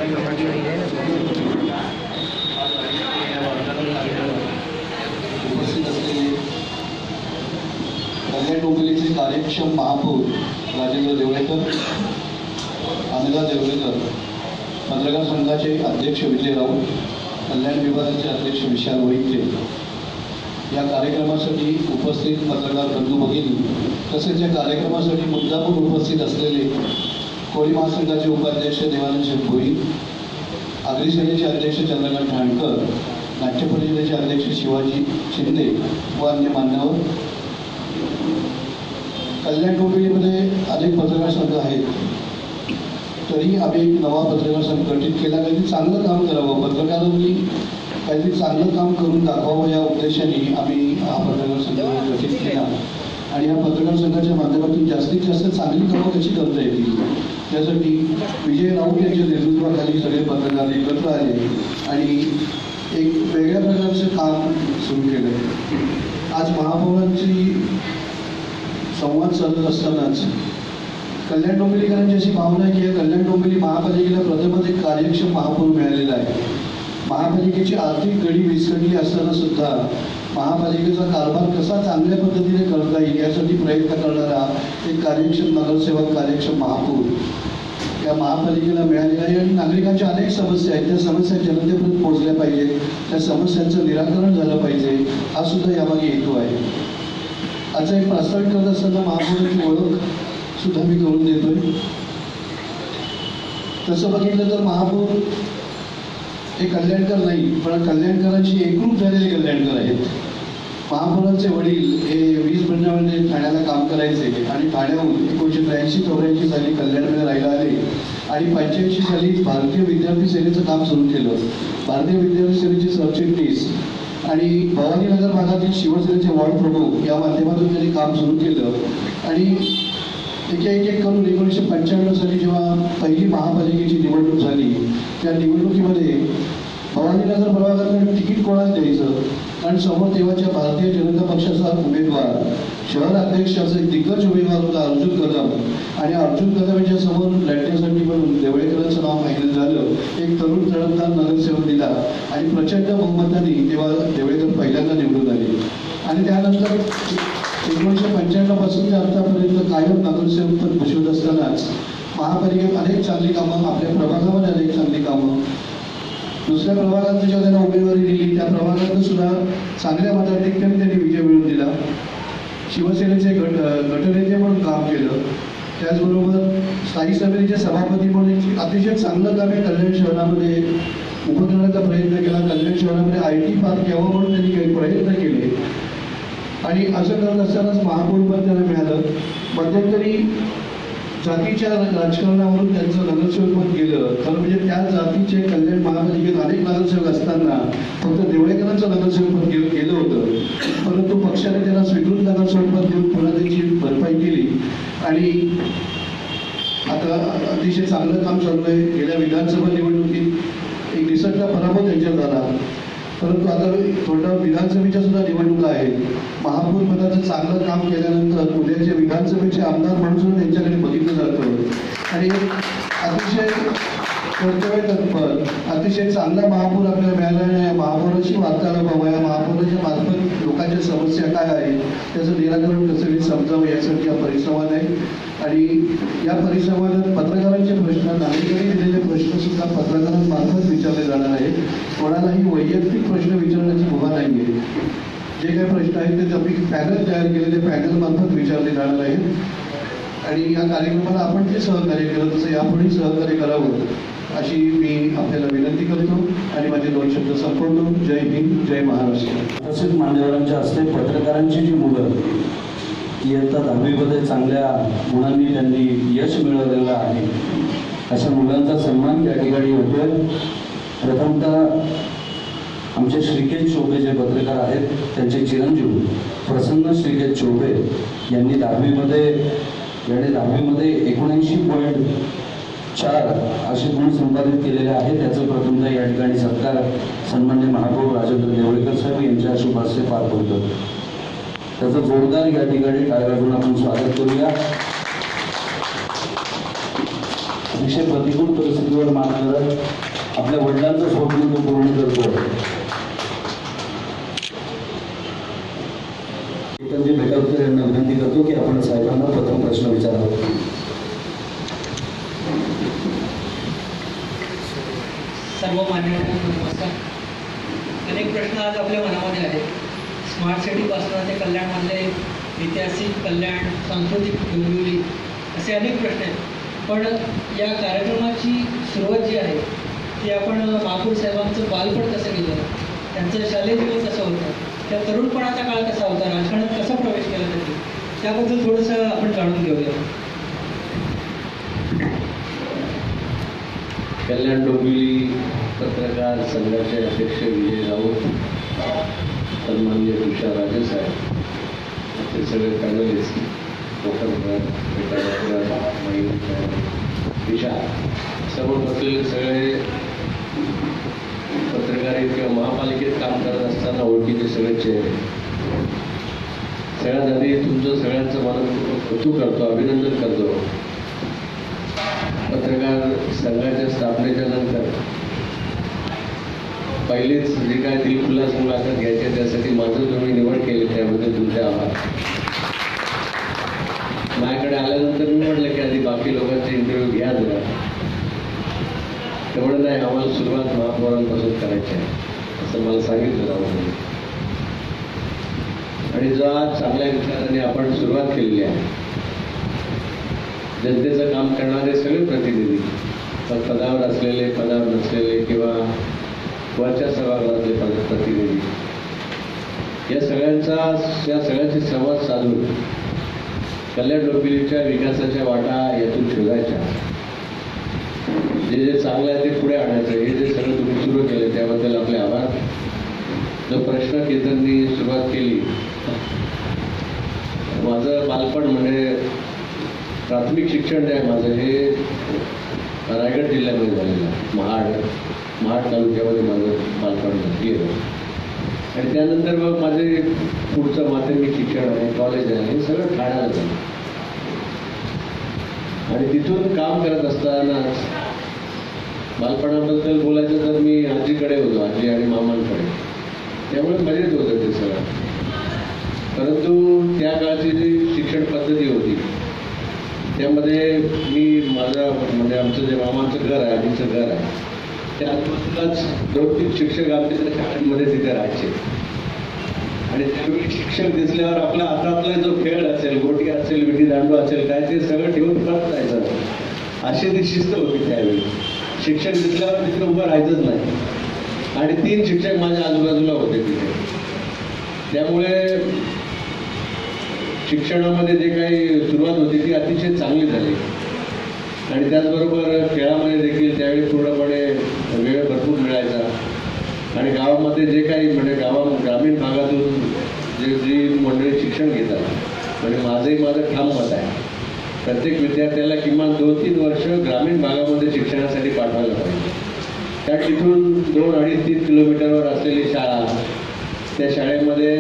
कल्याण डोंबिवलीचे कार्यक्षम महापौर राजेंद्र देवळेकर, अनिला देवळेकर, पत्रकार संघाचे अध्यक्ष विजय राऊत, कल्याण विभागाचे अध्यक्ष विशाल वैद्य, या कार्यक्रमासाठी उपस्थित पत्रकार बंधू भगिनी, तसेच या कार्यक्रमासाठी मुद्दामून उपस्थित असलेले कोळी महासंघाचे उपाध्यक्ष देवानंद भोई, आगरी सेनेचे अध्यक्ष चंद्रकांत ठाणकर, नाट्य परिषदेचे अध्यक्ष शिवाजी शिंदे व अन्य मान्यवर. कल्याण डोंबिवलीमध्ये अनेक पत्रकार संघ आहेत, तरी आम्ही एक नवा पत्रकार संघ गठीत केला. काहीतरी चांगलं काम करावं, पत्रकारांनी काहीतरी चांगलं काम करून दाखवावं या उद्देशाने आम्ही हा पत्रकार संघ गठीत केला. आणि या पत्रकार संघाच्या माध्यमातून जास्तीत जास्त चांगली कामं कशी करता येतील त्यासाठी विजय राऊत यांच्या नेतृत्वाखाली सगळे पत्रकार एकत्र आले आणि एक वेगळ्या प्रकारचं काम सुरू केलं. आज महापौरांची संवाद चालत असतानाच कल्याण डोंबिवलीकरांची अशी भावना आहे की या कल्याण डोंबिवली महापालिकेला प्रथमच एक कार्यक्षम महापौर मिळालेला आहे. महापालिकेची आर्थिक गडी विस्कटली असताना सुद्धा महापालिकेचा कारभार कसा चांगल्या पद्धतीने करता येईल यासाठी प्रयत्न करणारा एक कार्यक्षम नगरसेवक, कार्यक्षम महापौर या महापालिकेला मिळालेला आहे. आणि नागरिकांच्या अनेक समस्या आहेत, त्या समस्या जनतेपर्यंत पोहोचल्या पाहिजेत, त्या समस्यांचं निराकरण झालं पाहिजे, हा सुद्धा यामागे हेतू आहे. आजचा एक प्रस्तावित करत असताना महापौरांची ओळख सुद्धा मी करून देतोय. तसं बघितलं तर महापौर हे कल्याणकर नाही, पण कल्याणकरांची एकरूप झालेले कल्याणकर आहेत. महापौरांचे वडील हे 20 महिन्यामध्ये ठाण्याला काम करायचे आणि ठाण्याहून 1983-84 साली कल्याणमध्ये राहायला आले आणि 85 साली भारतीय विद्यार्थी सेनेचं काम सुरू केलं. भारतीय विद्यार्थी सेनेचे सरचिटणीस आणि भवानीनगर भागातील शिवसेनेचे वॉर्ड प्रमुख या माध्यमातून त्यांनी काम सुरू केलं. आणि एक करून 1995 साली जेव्हा पहिली महापालिकेची निवडणूक झाली, त्या निवडणुकीमध्ये भवानीनगर प्रभागातून तिकीट कोणाला द्यायचं, कारण समोर तेव्हाच्या भारतीय जनता पक्षाचा उमेदवार, शहर अध्यक्ष असा एक दिग्गज उमेदवार होता अर्जुन कदम. आणि अर्जुन कदम यांच्या समोर लढण्यासाठी म्हणून देवळेकरांचं नाव फायनल झालं. एक तरुण तडफदार नगरसेवक दिला आणि प्रचंड बहुमताने तेव्हा देवळेकर पहिल्यांदा निवडून आले. आणि त्यानंतर 1995 पासून ते आतापर्यंत कायम नगरसेवक पद भूषवत असतानाच महापालिकेत अनेक चांगली कामं, आपल्या प्रभागामध्ये अनेक चांगली कामं, दुसऱ्या प्रभागात जेव्हा त्यांना उमेदवारी दिली त्या प्रभागात सुद्धा चांगल्या मताधिक्याने त्यांनी विजय मिळवून दिला. शिवसेनेचे गटनेते म्हणून काम केलं, त्याचबरोबर स्थायी समितीचे सभापती म्हणून अतिशय चांगलं काम आहे. कल्याण शहरामध्ये उभं करण्याचा प्रयत्न केला. कल्याण शहरामध्ये IT पार्क यावं म्हणून त्यांनी काही प्रयत्न केले आणि असं करत असतानाच महापौरपद त्यांना मिळालं. मध्यंतरी जातीच्या राजकारणावरून त्यांचं नगरसेवकपद गेलं. खरं म्हणजे त्या जातीचे कल्याण महापालिकेत अनेक नगरसेवक असताना फक्त देवळेकरांचं नगरसेवकपद गेलं होतं, परंतु पक्षाने त्यांना स्वीकृत नगरसेवकपद देऊन पुन्हा त्याची भरपाई केली आणि आता अतिशय चांगलं काम चालू आहे. गेल्या विधानसभा निवडणुकीत एक निसटला पराभव त्यांच्यात झाला, परंतु आता थोडं विधानसभेच्या सुद्धा निवडणुका आहेत. महापौर पदाचं चांगलं काम केल्यानंतर उद्याच्या विधानसभेचे आमदार म्हणून सुद्धा त्यांच्याकडे बघितलं जातं आणि अतिशय कर्तव्य तत्पर, अतिशय चांगला महापौर आपल्याला मिळाला आहे. महापौराची वार्तालाप हवा, या महापौराच्या मार्फत लोकांच्या समस्या काय आहेत त्याचं निराकरण कसं समजावं यासाठी हा परिसंवाद आहे. आणि या परिसंवादात पत्रकारांचे प्रश्न, नागरिकांनी दिलेले प्रश्न सुद्धा पत्रकारांमार्फत विचारले जाणार आहेत. कोणालाही वैयक्तिक प्रश्न विचारण्याची मुभा नाही आहे. जे काही प्रश्न आहेत ते आम्ही पॅनल तयार केले, ते पॅनलमार्फत विचारले जाणार आहेत. आणि या कार्यक्रमाला आपण जे सहकार्य केलं तसं यापुढे सहकार्य करावं अशी मी आपल्याला विनंती करतो आणि माझे 2 शब्द संपवतो. जय हिंद, जय महाराष्ट्र. तसेच मान्यवरांच्या हस्ते पत्रकारांची जी मुलं इयत्ता 10वीमध्ये चांगल्या गुणांनी त्यांनी यश मिळवलेलं आहे, अशा मुलांचा सन्मान त्या ठिकाणी होतोय. प्रथमतः आमचे श्रीकेश चौबे जे पत्रकार आहेत त्यांचे चिरंजीव प्रसन्न श्रीकेश चौबे यांनी 10वीमध्ये 79.4 असे गुण संपादित केलेले आहेत. त्याचं प्रथमतः या ठिकाणी सत्कार सन्मान्य महापौर राजेंद्र देवळेकर साहेब यांच्या शुभ हस्ते पार पडतो. त्याचं जोरदार या ठिकाणी टाळ्या वाजवून आपण स्वागत करूया. अतिशय प्रतिकूल परिस्थितीवर मात करत आपल्या वडिलांचं स्वप्न तो पूर्ण करतो. एकंदरीत भेटावकर यांना विनंती करतो की आपण साहेबांना प्रथम प्रश्न विचारावा. सर्व मान्यवरांना नमस्कार. अनेक प्रश्न आज आपल्या मनामध्ये आहेत. स्मार्ट सिटीपासून ते कल्याणमधले ऐतिहासिक कल्याण, सांस्कृतिक डोंबिवली असे अनेक प्रश्न आहेत. पण या कार्यक्रमाची सुरुवात जी आहे ती आपण महापौर साहेबांचं बालपण कसं गेलं, त्यांचं शालेय जीवन कसं होतं, त्या तरुणपणाचा काळ कसा होता, राजकारणात कसा प्रवेश केला त्यांनी, त्याबद्दल थोडंसं आपण जाणून घेऊया. कल्याण डोंबिवली पत्रकार संघाचे अध्यक्ष विजय राऊत, सन्माननीय तुषार राजे साहेब, ते सगळे पॅनलिस्ट, कोकणकर, विशा, समोर बसलेले सगळे पत्रकारित किंवा महापालिकेत काम करत असताना ओळखीचे सगळे चेहरे, सगळ्यात आधी तुमचं सगळ्यांचं मन कौतुक करतो, अभिनंदन करतो. पत्रकार संघाच्या स्थापनेच्या नंतर पहिलेच जे काय दिलखुलास मुलाखत घ्यायचे त्यासाठी माझं तुम्ही निवड केली त्याबद्दल तुमचे आभार. माझ्याकडे आल्यानंतर मी म्हटलं की आधी बाकी लोकांचे इंटरव्ह्यू घ्या जरा. तेवढं नाही, आम्हाला सुरुवात महापौरांपासून करायची आहे असं मला सांगितलं राहून. आणि जो आज चांगल्या विचाराने आपण सुरुवात केलेली आहे, जनतेचं काम करणारे सगळे प्रतिनिधी, पदावर असलेले, पदावर नसलेले किंवा वरच्या सभागृहातले प्रतिनिधी, या सगळ्यांचे संवाद साधून कल्याण डोंबिवलीच्या विकासाच्या वाटा यातून शोधायच्या. जे जे चांगलं आहे ते पुढे आणायचं. हे जे सगळं तुम्ही सुरू केलं त्याबद्दल आपले आभार. जो प्रश्न केतननी सुरुवात केली, माझं बालपण म्हणजे प्राथमिक शिक्षण जे आहे माझं हे रायगड जिल्ह्यामध्ये झालेलं आहे. महाड तालुक्यामध्ये माझं बालपण गेलं. आणि त्यानंतर मग माझे पुढचं माध्यमिक शिक्षण आहे, कॉलेज आहे, हे सगळं ठाण्याला झालं. आणि तिथून काम करत असताना बालपणाबद्दल बोलायचं तर मी आजीकडे होतो, आजी आणि मामांकडे, त्यामुळे मजेत होतं ते सगळं. परंतु त्या काळची जी शिक्षण पद्धती होती त्यामध्ये मी म्हणजे आमचं जे मामांचं घर आहे, आजीचं घर आहे, त्या आजूबाजूलाच 2-3 शिक्षक आमच्या शाळांमध्ये तिथे राहायचे. आणि त्यावेळी शिक्षक दिसल्यावर आपला हातातला जो खेळ असेल, गोटी असेल, विटी दांडू असेल, काय ते सगळं ठेवून परत जायचं, अशी ती शिस्त होती त्यावेळी. शिक्षक दिसल्यावर तिथे उभं राहायचंच नाही. आणि 3 शिक्षक माझ्या आजूबाजूला होते तिथे. त्यामुळे शिक्षणामध्ये जे काही सुरुवात होती ती अतिशय चांगली झाली. आणि त्याचबरोबर खेळामध्ये देखील त्यावेळी पूर्णपणे वेळ भरपूर मिळायचा. आणि गावामध्ये जे काही म्हणजे ग्रामीण भागातून जी मंडळी शिक्षण घेतात, म्हणजे माझं ठाम मत आहे, प्रत्येक विद्यार्थ्याला किमान 2-3 वर्ष ग्रामीण भागामध्ये शिक्षणासाठी पाठवायला पाहिजे. त्या तिथून 2-2.5-3 किलोमीटरवर असलेली शाळा, त्या शाळेमध्ये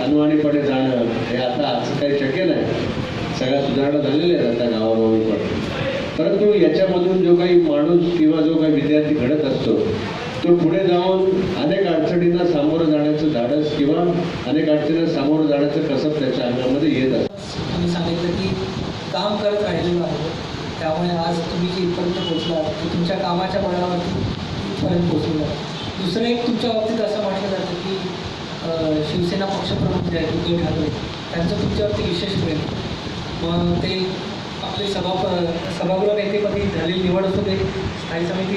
अनुवाणीपणे जाणं हे आता आज काही शक्य नाही. सगळ्या सुधारणा झालेल्या आहेत आता गावागावी पण. परंतु याच्यामधून जो काही माणूस किंवा जो काही विद्यार्थी घडत असतो तो पुढे जाऊन अनेक अडचणींना सामोरं जाण्याचं धाडस किंवा अनेक अडचणींना सामोरं जाण्याचं कसब त्याच्या अंगामध्ये येत असतं. तुम्ही सांगितलं की काम करत राहिलेलं आहे, त्यामुळे आज तुम्ही जे इथपर्यंत पोहोचला ते तुमच्या कामाच्या बळावरती इथपर्यंत पोहोचलेलं आहे. दुसरं एक तुमच्या बाबतीत असं म्हटलं जातं की शिवसेना पक्षप्रमुख जे आहेत उद्धव ठाकरे त्यांचं तुमच्यावरती विशेष प्रेम. मग ते आपले सभागृह नेतेपदी झालेली निवड असू दे, स्थायी समिती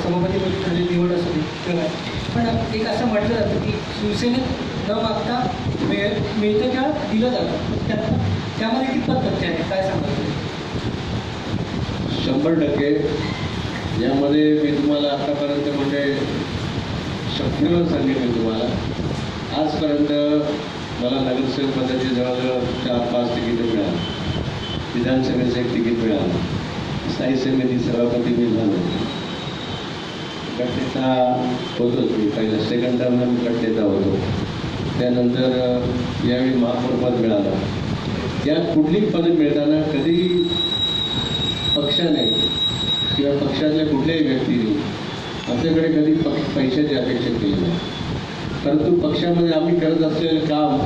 सभापतीपदी झालेली निवड असू दे किंवा काय, पण एक असं म्हटलं जातं की शिवसेनेत न मागता मिळतं किंवा दिलं जातं, त्यामध्ये कितपत तथ्य आहे, काय सांगाल? 100% यामध्ये मी तुम्हाला आतापर्यंत म्हणजे शक्यतो सांगितलं तुम्हाला. आजपर्यंत मला नगरसेवक पदाची जवळजवळ 4-5 तिकीटं मिळाली, विधानसभेचं एक तिकीट मिळालं, स्थायी समिती सभापती मी झालो, गटनेता होतोच मी, पहिला सेकंड टर्मला मी गटनेता होतो. त्यानंतर यावेळी महापौरपद मिळालं. या कुठलीही पदं मिळताना कधी पक्षाने किंवा पक्षातल्या कुठल्याही व्यक्तीने आमच्याकडे कधी पैशाची अपेक्षा केली नाही, परंतु पक्षामध्ये आम्ही करत असलेलं काम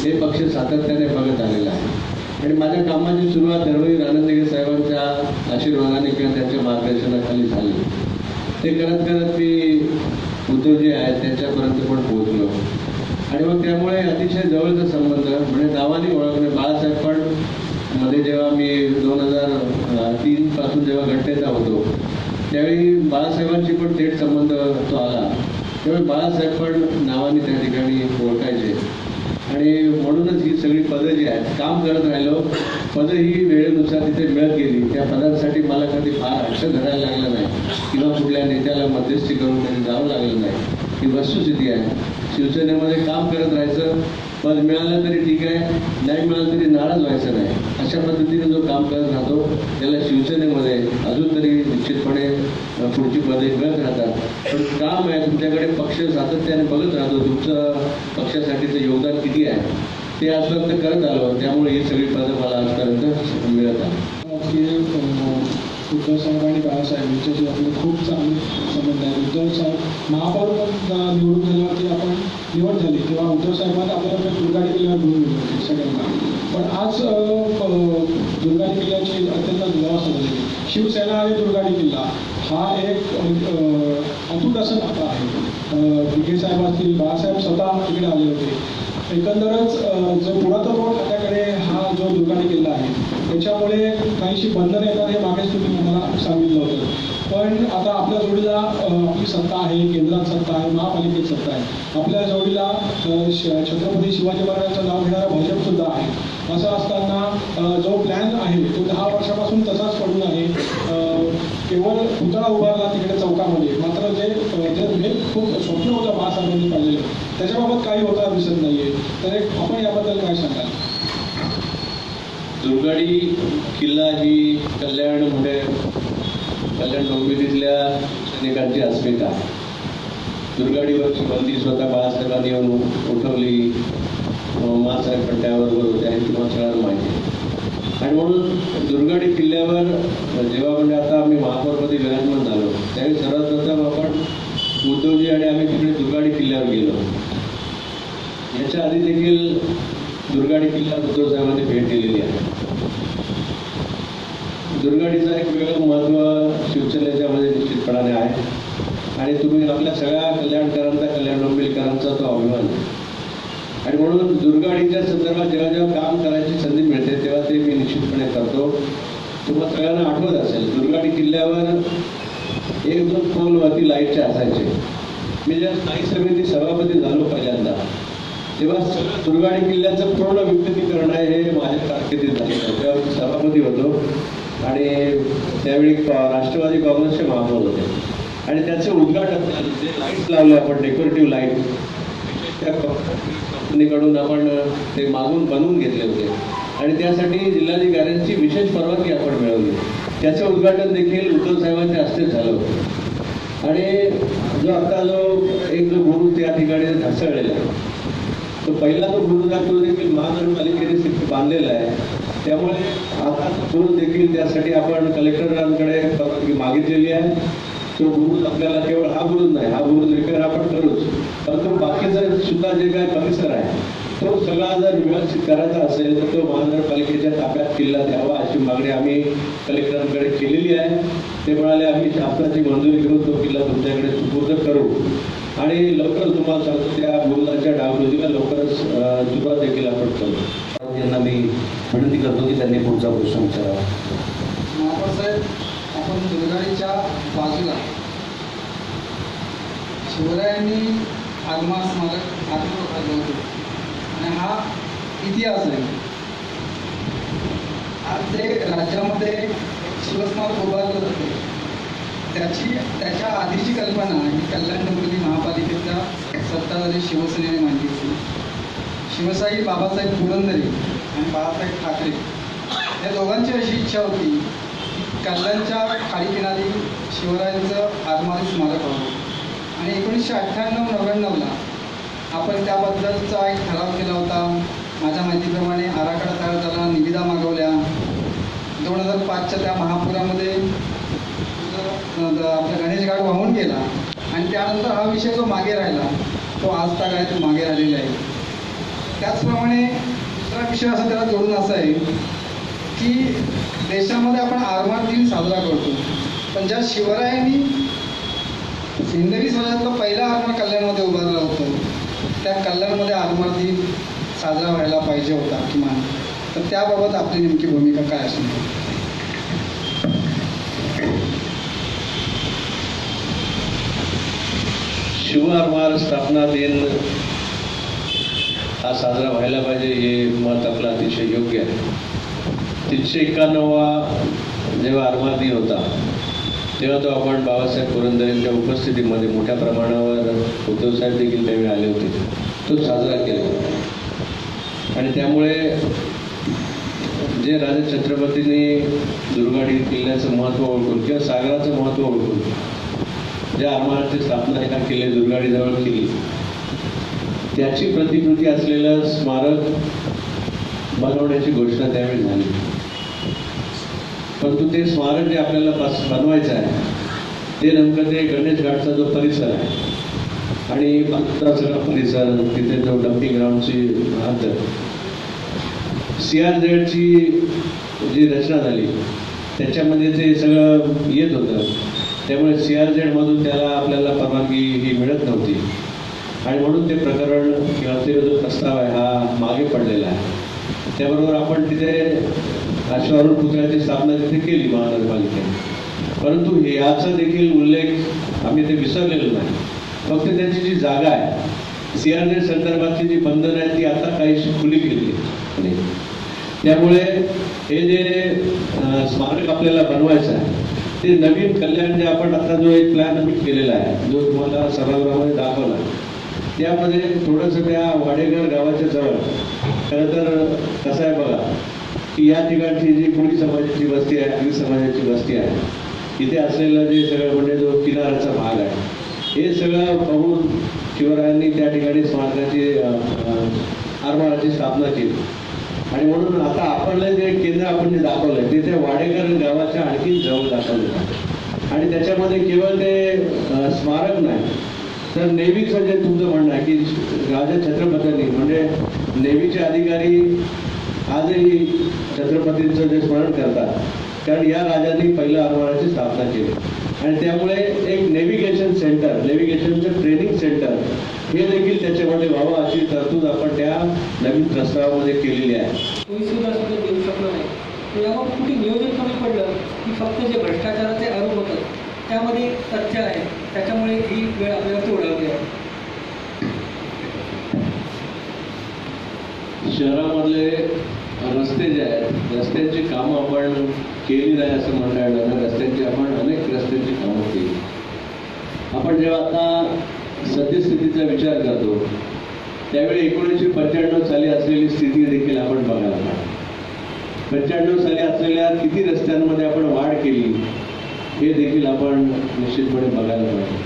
हे पक्ष सातत्याने बघत आलेला आहे. आणि माझ्या कामाची सुरुवात धर्मवीर आनंदगे साहेबांच्या आशीर्वादाने किंवा त्यांच्या मार्गदर्शनाखाली झाली. ते करत करत मी उद्धवजी आहेत त्यांच्यापर्यंत पण पोहोचलो. आणि मग त्यामुळे अतिशय जवळचा संबंध म्हणजे नावाने ओळखणे. बाळासाहेब पण मध्ये जेव्हा मी 2003 पासून जेव्हा घटनेचा होतो त्यावेळी बाळासाहेबांची पण थेट संबंध तो आला. त्यामुळे बाळासाहेब पण नावाने त्या ठिकाणी ओळखायचे. आणि म्हणूनच ही सगळी पदं जी आहेत काम करत राहिलो, पदं ही वेळेनुसार तिथे मिळत गेली. त्या पदांसाठी मला कधी फार आक्ष धरायला लागलं नाही किंवा कुठल्या नेत्याला मध्यस्थी करून कधी जावं लागलं नाही. ही वस्तुस्थिती आहे. शिवसेनेमध्ये काम करत राहायचं, पद मिळालं तरी ठीक आहे, नाही मिळालं तरी नाराज व्हायचं नाही. अशा पद्धतीने जो काम करत राहतो त्याला शिवसेनेमध्ये अजून तरी निश्चितपणे पुढची पदे मिळत राहतात. पण काम आहे तुमच्याकडे, पक्ष सातत्याने बघत राहतो तुमचं पक्षासाठीचं योगदान किती आहे ते आजपर्यंत करत आलो. त्यामुळे ही सगळी पदं मला आजपर्यंत मिळत आहे. उद्धव साहेब आणि बाळासाहेब यांच्याशी आपले खूप चांगले संबंध आहेत. उद्धव साहेब महापौर निवडून झाल्यावरती आपण निवड झाली तेव्हा उद्धव साहेबांना आपल्याला दुर्गाडी किल्ल्यावर घेऊन गेले होते सगळ्यांना. पण आज दुर्गाडी किल्ल्याची अत्यंत दुरावस्था झालेली. शिवसेना आणि दुर्गाडी किल्ला हा एक अतूट असं नातं आहे. विखे साहेब असतील, बाळासाहेब स्वतः तिकडे आले होते. एकंदरच जो पुरातत्व खात्याकडे हा जो दुर्गाडी किल्ला आहे त्याच्यामुळे काहीशी बंधनं येतात हे मागेच तुम्ही मला सांगितलं होतं. पण आता आपल्या जोडीला आपली सत्ता आहे, केंद्रात सत्ता आहे, महापालिकेत सत्ता आहे. आपल्या जोडीला छत्रपती शिवाजी महाराजांचं नाव घेणारा भाजपसुद्धा आहे. असं असताना जो प्लॅन आहे तो 10 वर्षापासून तसाच पडून आहे. केवळ पुतळा उभारला तिकडे चौकामध्ये, मात्र जे खूप स्वप्न होतं बाळासाहेबांनी पाहिलेलं त्याच्याबाबत काही होता दिसत नाहीये. तर आपण याबद्दल काय सांगाल? दुर्गाडी किल्ला ही कल्याण डोंबिवलीतल्या सैनिकांची अस्मिता. दुर्गाडीवरची बंदी स्वतः बाळासाहेबांनी येऊन उठवली. मासाहेब पण त्याबरोबर होते आणि तुम्हाला सगळ्यांना माहिती आहे. आणि म्हणून दुर्गाडी किल्ल्यावर जेव्हा म्हणजे आता आम्ही महापौरपदी विराजमान झालो त्यावेळी सर्वात प्रथम आपण उद्धवजी आणि आम्ही तिकडे दुर्गाडी किल्ल्यावर गेलो. याच्या आधी देखील दुर्गाडी किल्ल्यावर उद्धव साहेबांनी भेट दिलेली आहे. दुर्गाडीचं एक वेगळं महत्त्व शिवसेनेच्या मध्ये निश्चितपणाने आहे. आणि तुम्ही आपल्या सगळ्या कल्याणकरांचा, कल्याण डोंबिवलीकरांचा तो अभिमान आहे. आणि म्हणून दुर्गाडीच्या संदर्भात जेव्हा जेव्हा काम करायची संधी मिळते तेव्हा ते मी निश्चितपणे करतो. तुम्हाला सगळ्यांना आठवत असेल दुर्गाडी किल्ल्यावर 1-2 पोलवरती लाईटचे असायचे. मी जेव्हा स्थायी समिती सभापती झालो पहिल्यांदा तेव्हा सगळं दुर्गाडी किल्ल्याचं पूर्ण विद्युतीकरण आहे हे माझ्या कारकिर्दीत झालं. तेव्हा मी सभापती होतो आणि त्यावेळी राष्ट्रवादी काँग्रेसचे महापौर होते. आणि त्याचं उद्घाटन जे लाईट्स लावले आपण डेकोरेटिव्ह लाईट त्या कंपनीकडून आपण ते मागून बनवून घेतले होते आणि त्यासाठी जिल्हाधिकाऱ्यांची विशेष परवानगी आपण मिळवली. त्याचं उद्घाटन देखील उद्धव साहेबांच्या हस्ते झालं होतं. आणि जो जो गुरु त्या ठिकाणी ढासळलेला आहे तो पहिला तो गुरु तो देखील महानगरपालिकेने बांधलेला आहे. त्यामुळे आता गुरु देखील त्यासाठी आपण कलेक्टरांकडे परवानगी मागितलेली आहे. तो गुरु आपल्याला केवळ हा गुरु नाही, हा गुरु रिपेअर आपण करूच, परंतु बाकीचं सुद्धा जे काही परिसर आहे तो सगळा जर व्यवस्थित करायचा असेल तर तो महानगरपालिकेच्या ताब्यात किल्ला द्यावा अशी मागणी आम्ही कलेक्टरांकडे केलेली आहे. ते म्हणाले आम्ही शासनाची मंजुरी घेऊन तो किल्ला तुमच्याकडे सुपूर्द करू आणि लवकरच तुम्हाला सांगतो त्या गुरुदाच्या डागडुजीला लवकरच सुरुवात देखील आपण करू. यांना मी विनंती करतो की त्यांनी पुढचा प्रश्न विचारावा. महापौर साहेब, आपण दुर्गाडीच्या बाजूला शिवरायांनी आगमा स्मारक आगमन होते आणि हा इतिहास आहे. आज जे राज्यामध्ये शिवस्मारक उभारलं जाते त्याच्या आधीची कल्पना ही कल्याण डोंबिवली महापालिकेच्या सत्ताधारी शिवसेनेने मांडली होती. शिवशाही बाबासाहेब पुरंदरे आणि बाळासाहेब ठाकरे या दोघांची अशी इच्छा होती की कल्याणच्या खाडीकिनारी शिवरायांचं आगमारी स्मारक व्हावं. आणि 1998-99ला आपण त्याबद्दलचा एक ठराव केला होता. माझ्या माहितीप्रमाणे आराखडा तयार झाला, निविदा मागवल्या. 2005च्या त्या महापुरामध्ये आपला गणेश घाट वाहून गेला आणि त्यानंतर हा विषय जो मागे राहिला तो आज तक आहे, तो मागे राहिलेला आहे. त्याचप्रमाणे दुसरा विषय असा त्याला जोडून असा आहे की देशामध्ये आपण आरमार दिन साजरा करतो, पण ज्या शिवरायांनी हिंदवी स्वराज्यातला पहिला आरमार कल्याणमध्ये उभारला होता, त्या कल्याणमध्ये आरमार दिन साजरा व्हायला पाहिजे होता किमान. तर त्याबाबत आपली नेमकी भूमिका काय असेल? शिव आरमार स्थापना दिन हा साजरा व्हायला पाहिजे हे मत आपलं अतिशय योग्य आहे. 391 जेव्हा आरमार दिन होता तेव्हा तो आपण बाबासाहेब पुरंदरेंच्या उपस्थितीमध्ये मोठ्या प्रमाणावर उद्धवसाहेब देखील त्यावेळी आले होते, तो साजरा केला. आणि त्यामुळे जे राजा छत्रपतींनी दुर्गाडी किल्ल्याचं महत्त्व ओळखून किंवा सागराचं महत्त्व ओळखून ज्या आरमाराची स्थापना एका किल्ले दुर्गाडीजवळ केली, त्याची प्रतिकृती असलेलं स्मारक बनवण्याची घोषणा त्यावेळी झाली. परंतु ते स्मारक जे आपल्याला बनवायचं आहे ते नेमकं ते गणेश घाटचा जो परिसर आहे आणि बाकीचा सगळा परिसर, तिथे जो डम्पिंग ग्राउंडची अंतर, CRZची जी रचना झाली त्याच्यामध्ये ते सगळं येत होतं. त्यामुळे CRZमधून त्याला आपल्याला परवानगी ही मिळत नव्हती आणि म्हणून ते प्रकरण किंवा ते जो प्रस्ताव आहे हा मागे पडलेला आहे. त्याबरोबर आपण तिथे अश्वारूढ पुतळ्याची स्थापना तिथे केली महानगरपालिकेने, परंतु याचा देखील उल्लेख आम्ही ते विसरलेलो नाही. फक्त त्याची जी जागा आहे, CRZ संदर्भातली जी बंधनं आहेत ती आता काहीशी खुली केली. त्यामुळे हे जे स्मारक आपल्याला बनवायचं आहे ते नवीन कल्याण जे आपण आता जो एक प्लॅन आम्ही केलेला आहे, जो तुम्हाला सभागृहामध्ये दाखवला, त्यामध्ये थोडंसं त्या वाडेघर गावाच्या जवळ खरं तर कसं आहे बघा की या ठिकाणची जी कोळी समाजाची वस्ती आहे, आगरी समाजाची वस्ती आहे, इथे असलेलं जे सगळं म्हणजे जो किनाऱ्याचा भाग आहे, हे सगळं पाहून शिवरायांनी त्या ठिकाणी स्मारकाची आरमाराची स्थापना केली. आणि म्हणून आता आपण जे केंद्र आपण जे दाखवलंय ते त्या वाडेकर गावाच्या आणखी जवळ दाखवलेलं आहे. आणि त्याच्यामध्ये केवळ ते स्मारक नाही तर नेव्हीचं जे तुमचं म्हणणं आहे की राजा छत्रपतींनी म्हणजे नेव्हीचे अधिकारी आजही छत्रपतींचं जे स्मरण करतात, कारण या राजांनी पहिल्या आरमाराची स्थापना केली. आणि त्यामुळे एक नेव्हिगेशन सेंटर, नेव्हिगेशनचं ट्रेनिंग सेंटर हे देखील त्याच्यामध्ये व्हावं अशी तरतूद आपण त्या नवीन प्रस्तावामध्ये केलेली आहे. सुद्धा देऊ शकलो नाही, यावर कुठे नियोजन कमी पडलं की फक्त जे भ्रष्टाचाराचे आरोप होतात त्यामध्ये तथ्य आहे, त्याच्यामुळे ही वेळ आपल्याला ओढावली आहे. शहरामधले रस्ते जे आहेत, रस्त्यांची कामं आपण केली नाही असं म्हणता येणार नाही. रस्त्यांची आपण अनेक रस्त्यांची कामं केली. आपण जेव्हा आता सद्यस्थितीचा विचार करतो त्यावेळी 1995 साली असलेली स्थिती देखील आपण बघायला पाहिजे. 95 साली असलेल्या किती रस्त्यांमध्ये आपण वाढ केली हे देखील आपण निश्चितपणे बघायला पाहिजे.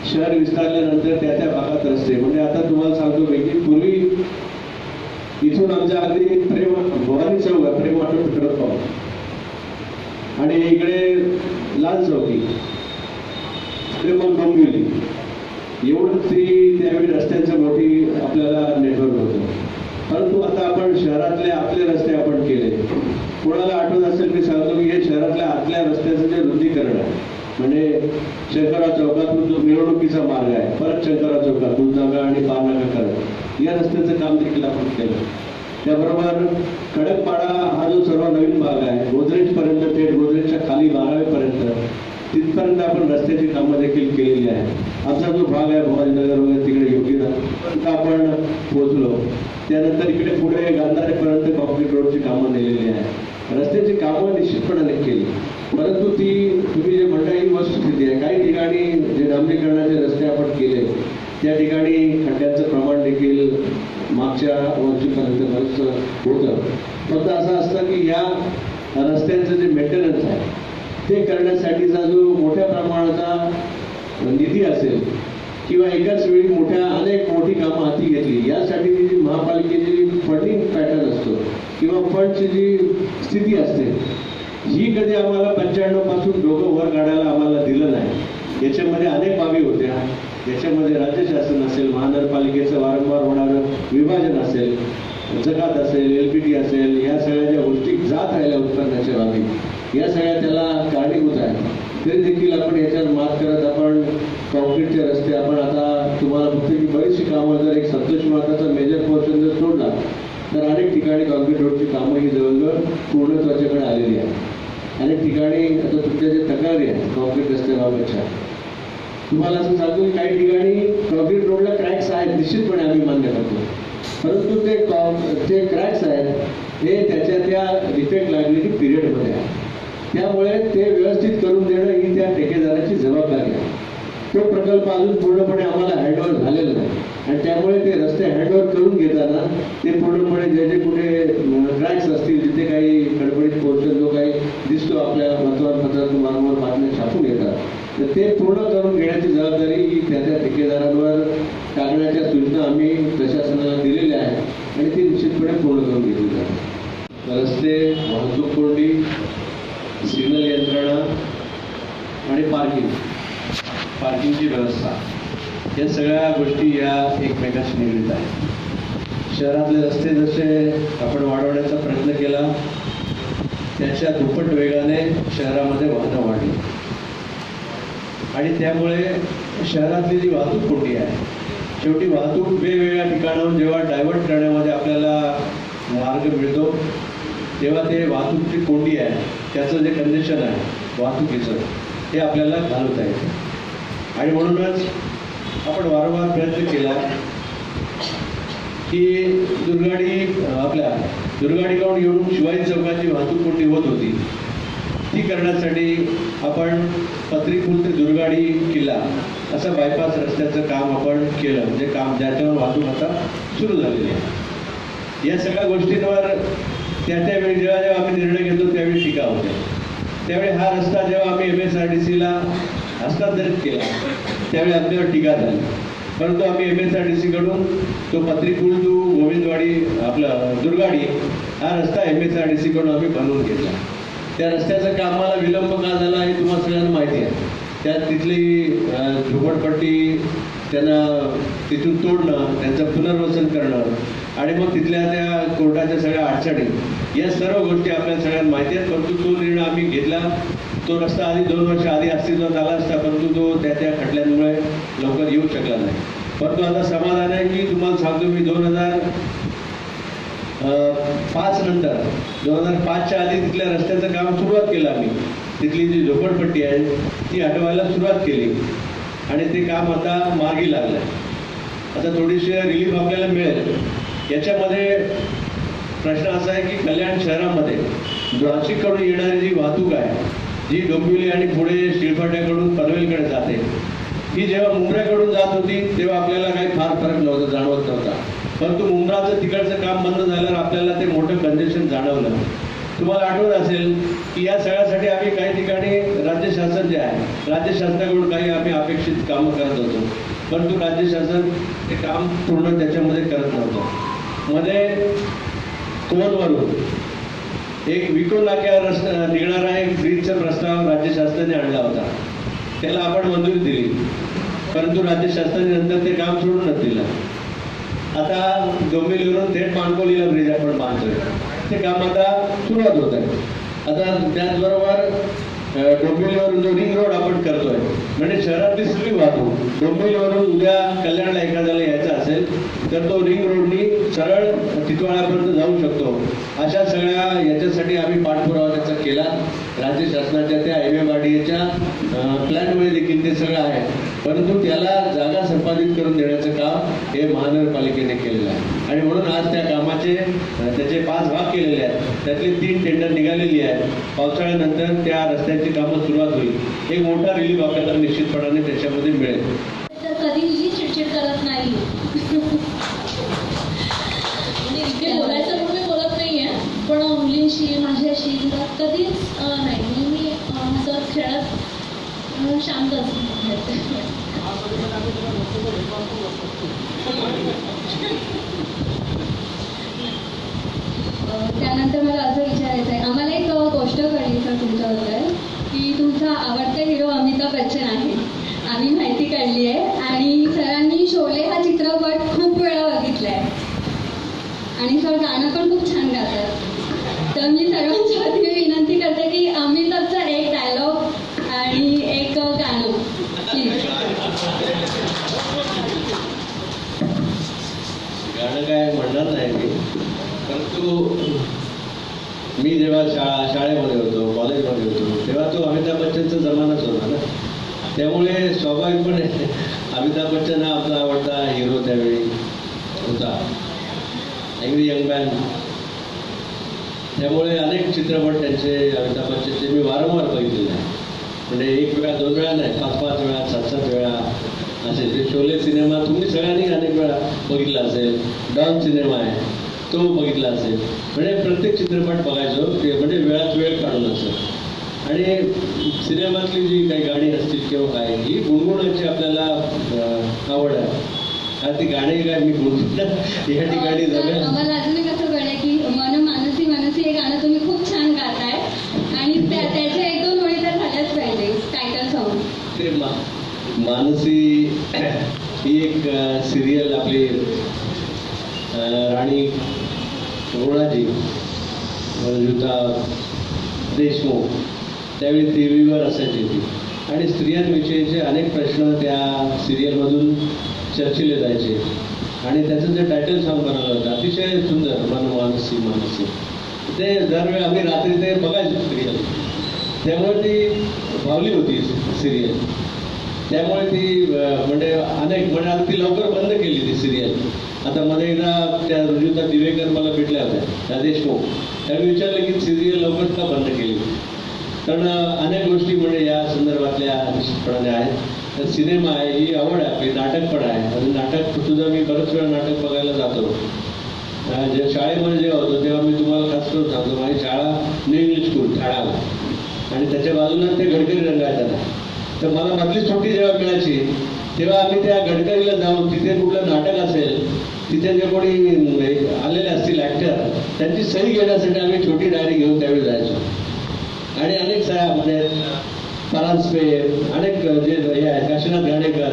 शहर विस्तारल्यानंतर त्या भागात रस्ते म्हणजे आता तुम्हाला सांगतो की पूर्वी इथून आमच्या अगदी भवानी चौक आहे, प्रेम ऑटो पेट्रोल पंप, आणि इकडे लाल चौकी, डोंबिवली, एवढं ती त्यावेळी रस्त्यांचं मोठी आपल्याला नेटवर्क होतं. परंतु आता आपण शहरातले आपले रस्ते आपण केले. कोणाला आठवत असेल मी सांगतो की हे शहरातल्या आतल्या रस्त्याचं जे रुंदीकरण आहे, म्हणजे शंकरराव चौकातून जो मिरवणुकीचा मार्ग आहे, परत शंकरराव चौकात दूधनाका आणि पारनाका करत या रस्त्याचं काम देखील आपण केलं. त्याबरोबर खडकपाडा हा जो सर्व नवीन भाग आहे, गोदरेजपर्यंत, थेट गोदरेजच्या खाली 12वीपर्यंत तिथपर्यंत आपण रस्त्याची कामं देखील केलेली आहे. आमचा जो भाग आहे भवानीनगर वगैरे तिकडे योग्यता आपण पोहोचलो. त्यानंतर इकडे पुढे गांधारेपर्यंत कॉन्क्रीट रोडची कामं नेलेली आहे. रस्त्याची कामं निश्चितपणे केली, परंतु ती तुम्ही जे म्हणता ही वस्तुस्थिती आहे. काही ठिकाणी जे डांबरीकरणाचे रस्ते आपण केले त्या ठिकाणी खड्ड्यांचं प्रमाण देखील मागच्या वर्षीपर्यंत बरंच होतं. फक्त असं असतं की या रस्त्यांचं जे मेंटेनन्स आहे ते करण्यासाठीचा जो मोठ्या प्रमाणाचा निधी असेल किंवा एकाच वेळी अनेक मोठी कामं हाती घेतली, यासाठी जी महापालिकेची फंडिंग पॅटर्न असतो किंवा फंडची जी स्थिती असते ही कधी आम्हाला 95 पासून डोकं वर काढायला आम्हाला दिलं नाही. याच्यामध्ये अनेक बाबी होत्या. याच्यामध्ये राज्य शासन असेल, महानगरपालिकेचं वारंवार होणारं विभाजन असेल, जकात असेल, LPT असेल, या सगळ्या ज्या गोष्टी जात राहिल्या उत्पन्नाच्या बाबी, या सगळ्या त्याला कारणीभूत आहेत. तरी देखील आपण याच्यावर मात करत आपण कॉन्क्रीटचे रस्ते, आपण आता तुम्हाला बघतो की बरीचशी कामं, जर एक संतोष माताचा मेजर पोर्शन जर सोडला तर अनेक ठिकाणी कॉन्क्रीट रोडची कामं ही जवळजवळ पूर्णत्वाच्याकडे आलेली आहेत. अनेक ठिकाणी आता तुमच्या जे तक्रारी आहेत कॉन्क्रीट रस्त्याबाबतच्या, तुम्हाला असं सांगतो की काही ठिकाणी कॉन्क्रीट रोडला क्रॅक्स आहेत, निश्चितपणे आम्ही मान्य करतो. परंतु ते क्रॅक्स आहेत हे त्याच्या त्या डिफेक्ट लागलेली पिरियडमध्ये आहे. त्यामुळे ते व्यवस्थित करून देणं ही त्या ठेकेदाराची जबाबदारी आहे. तो प्रकल्प अजून पूर्णपणे आम्हाला हँडओव्हर झालेला नाही आणि त्यामुळे ते रस्ते हँडओव्हर करून घेताना ते पूर्णपणे जे कुठे क्रॅक्स असतील, जिथे काही खडबडीत पोर्शन जो काही दिसतो आपल्या वर्तमानपत्रातून वारंवार बातम्या छापून येतात, तर ते पूर्ण करून घेण्याची जबाबदारी ही त्या ठेकेदारांवर टाकण्याच्या सूचना आम्ही प्रशासनाला दिलेल्या आहेत आणि ती निश्चितपणे पूर्ण करून घेतली जातात. रस्ते, वाहतूक कोंडी, सिग्नल यंत्रणा आणि पार्किंगची व्यवस्था, या सगळ्या गोष्टी या एकमेकाशी निगडीत आहेत. शहरातले रस्ते जसे आपण वाढवण्याचा प्रयत्न केला, त्याच्या दुप्पट वेगाने शहरामध्ये वाहनं वाढली आणि त्यामुळे शहरातली जी वाहतूक कोंडी आहे, शेवटी वाहतूक वेगवेगळ्या ठिकाणाहून जेव्हा डायव्हर्ट करण्यामध्ये आपल्याला मार्ग मिळतो, तेव्हा ते वाहतूकची कोंडी आहे, त्याचं जे कंडिशन आहे वाहतुकीचं, हे आपल्याला घालवता येतं. आणि म्हणूनच आपण वारंवार प्रयत्न केला की दुर्गाडीकडून येऊन शिवाजी चौकाची वाहतूक कोंडी होत होती, ती करण्यासाठी आपण पत्रीपूल ते दुर्गाडी किल्ला असं बायपास रस्त्याचं काम आपण केलं, म्हणजे काम ज्याच्यावर वाहतूक आता सुरू झालेली आहे. या सगळ्या गोष्टींवर त्यावेळी जेव्हा आम्ही निर्णय घेतो त्यावेळी टीका होते. त्यावेळी हा रस्ता जेव्हा आम्ही MSRDCला हस्तांतरित केला त्यावेळी आपल्यावर टीका झाली, परंतु आम्ही MSRDCकडून तो पत्रीपूल टू गोविंदवाडी दुर्गाडी हा रस्ता MSRDCकडून आम्ही बनवून घेतला. त्या रस्त्याचं कामाला विलंब का झाला हे तुम्हाला सगळ्यांना माहिती आहे. त्यात तिथली झोपडपट्टी, त्यांना तिथून तोडणं, त्यांचं पुनर्वसन करणं आणि मग तिथल्या त्या कोर्टाच्या सगळ्या अडचणी, या सर्व गोष्टी आपल्याला सगळ्यांना माहिती आहेत. परंतु तो निर्णय आम्ही घेतला. तो रस्ता आधी 2 वर्ष आधी अस्तित्वात आला असता, परंतु तो त्या खटल्यांमुळे लवकर येऊ शकला नाही. परंतु आता समाधान आहे की तुम्हाला सांगतो मी 2005 नंतर 2005च्या आधी तिथल्या रस्त्याचं काम सुरुवात केलं आम्ही. तिथली जी झोपडपट्टी आहे ती हटवायला सुरुवात केली आणि ते काम आता मार्गी लागलं. आता थोडीशी रिलीफ आपल्याला मिळेल. याच्यामध्ये प्रश्न असा आहे की कल्याण शहरामध्ये नाशिककडून येणारी जी वाहतूक आहे, जी डोंबिवली आणि पुढे शिळफाट्याकडून पनवेलकडे जाते, ही जेव्हा मुंब्र्याकडून जात होती तेव्हा आपल्याला काही फार फरक नव्हता, जाणवत नव्हता. परंतु मुंब्राचं तिकडचं काम बंद झाल्यावर आपल्याला ते मोठं कंजेशन जाणवलं. तुम्हाला आठवत असेल की या सगळ्यासाठी आम्ही काही ठिकाणी राज्य शासन जे आहे, राज्य शासनाकडून काही आम्ही अपेक्षित कामं करत होतो, परंतु राज्य शासन ते काम पूर्ण त्याच्यामध्ये करत नव्हतं. मध्ये कोलवरून एक विको नाक्यावर रस्ता निघणारा एक ब्रिजचा प्रस्ताव राज्य शासनाने आणला होता. त्याला आपण मंजुरी दिली, परंतु राज्य शासनाने नंतर ते काम सोडूनच दिलं. आता डोंबिवलीवरून थेट माणकोलीला ब्रिज आपण बांधतोय, ते काम आता सुरुवात होत आहे. आता त्याचबरोबर डोंबिवलीवरून जो रिंग रोड आपण करतोय, म्हणजे शहरातली सगळी वाहतूक डोंबिवलीवरून उद्या कल्याणला एखाद्याला यायचं असेल तर तो रिंग रोडनी सरळ टिटवाळ्यापर्यंत जाऊ शकतो. अशा सगळ्या याच्यासाठी आम्ही पाठपुरावा त्याचा केला. राज्य शासनाच्या त्या MMRDAच्या प्लॅनमुळे देखील ते सगळं आहे, परंतु त्याला जागा संपादित करून देण्याचं काम हे महानगरपालिकेने केलेलं आहे. आणि म्हणून आज त्या कामाचे त्याचे 5 भाग केलेले आहेत, त्यातले 3 टेंडर निघालेली आहेत. पावसाळ्यानंतर त्या रस्त्याची कामं सुरुवात होईल. एक मोठा रिलीफ आपल्याला निश्चितपणाने त्याच्यामध्ये मिळेल. तर कधीही चिडचिड करत नाही. म्हणजे बोलायचं म्हणून मी बोलत नाहीये, पण मुलींशी माझ्याशी कधीच नाही. मी हसत खेळत शांत असते. त्यानंतर मला असं विचारायचं आहे, आम्हाला एक गोष्ट कळली ताई सर तुमच्याबद्दल की तुमचा आवडता हिरो अमिताभ बच्चन आहे. आम्ही माहिती काढली आहे आणि सरांनी शोले हा चित्रपट खूप वेळा बघितला आहे आणि सर गाणं पण खूप छान गातात. तर मी सर्वांच्या वतीने विनंती करते की अमिताभचा एक डायलॉग आणि एक गाणं प्लीज. गाणं काय म्हणणार नाही मी, परंतु मी जेव्हा शाळेमध्ये होतो, कॉलेजमध्ये होतो, तेव्हा तो अमिताभ बच्चनचा जमानाच होता ना. त्यामुळे स्वाभाविकपणे अमिताभ बच्चन हा आपला आवडता हिरो त्यावेळी होता, अँग्री यंग मॅन. त्यामुळे अनेक चित्रपट त्यांचे अमिताभ बच्चनचे मी वारंवार बघितलेले आहे. म्हणजे एक वेळा, दोन वेळा नाही, 5-5 वेळा, 7-7 वेळा असे. ते शोले सिनेमा तुम्ही सगळ्यांनी अनेक वेळा बघितला असेल. डॉन सिनेमा आहे तो बघितला असेल. म्हणजे प्रत्येक चित्रपट बघायचो, म्हणजे वेळात वेळ काढून असं. आणि सिनेमातली जी काही गाणी असतील किंवा काय, ही गुणगुणाची आपल्याला आवड आहे. कारण ती गाणी काय मी गुणगुणत या ठिकाणी झालं. आम्हाला अजून एक असं कळलं की मन मानसी मानसी हे गाणं तुम्ही खूप छान गाताय आणि त्याच्या 1-2 ओळी तर झाल्याच पाहिजे टायटल सॉन्ग. ते मानसी ही एक सिरियल आपली राणी रुणाजी युता देशमुख त्यावेळी टीव्हीवर असायची ती. आणि स्त्रियांविषयीचे अनेक प्रश्न त्या सिरियलमधून चर्चिले जायचे. आणि त्याचं जे टायटल सॉन्ग बनवलं होतं अतिशय सुंदर, मन मानसी मानसी, ते दरवेळी आम्ही रात्री ते बघायचो सिरियल. त्यामुळे ती भावली होती सिरियल. त्यामुळे ती म्हणजे म्हणजे आता ती लवकर बंद केली ती सिरियल. आता मध्ये एकदा त्या रुजुता दिवेकर मला भेटल्या होत्या, त्या देशमुख. त्यांनी विचारलं की सिरियल लवकर का बंद केली. कारण अनेक गोष्टी म्हणजे या संदर्भातल्या निश्चितपणाने आहेत. तर सिनेमा आहे, ही आवड आहे आपली, नाटक पण आहे. आणि नाटक सुद्धा मी बरेच वेळा नाटक बघायला जातो. जे शाळेमध्ये जेव्हा होतो तेव्हा मी तुम्हाला खास करून सांगतो, माझी शाळा न्यू इंग्लिश स्कूल ठाण्याला, आणि त्याच्या बाजूला ते गडकरी रंगायचं नाही. तर मला मधली सुट्टी जेव्हा मिळायची तेव्हा आम्ही त्या गडकरीला जाऊन तिथे कुठलं नाटक असेल, तिथे जे कोणी आलेले असतील ॲक्टर, त्यांची सही घेण्यासाठी आम्ही छोटी डायरी घेऊन त्यावेळी जायचो. आणि अनेक सह्या म्हणजे परांजपे, अनेक जे हे आहेत, काशीनाथ घाणेकर,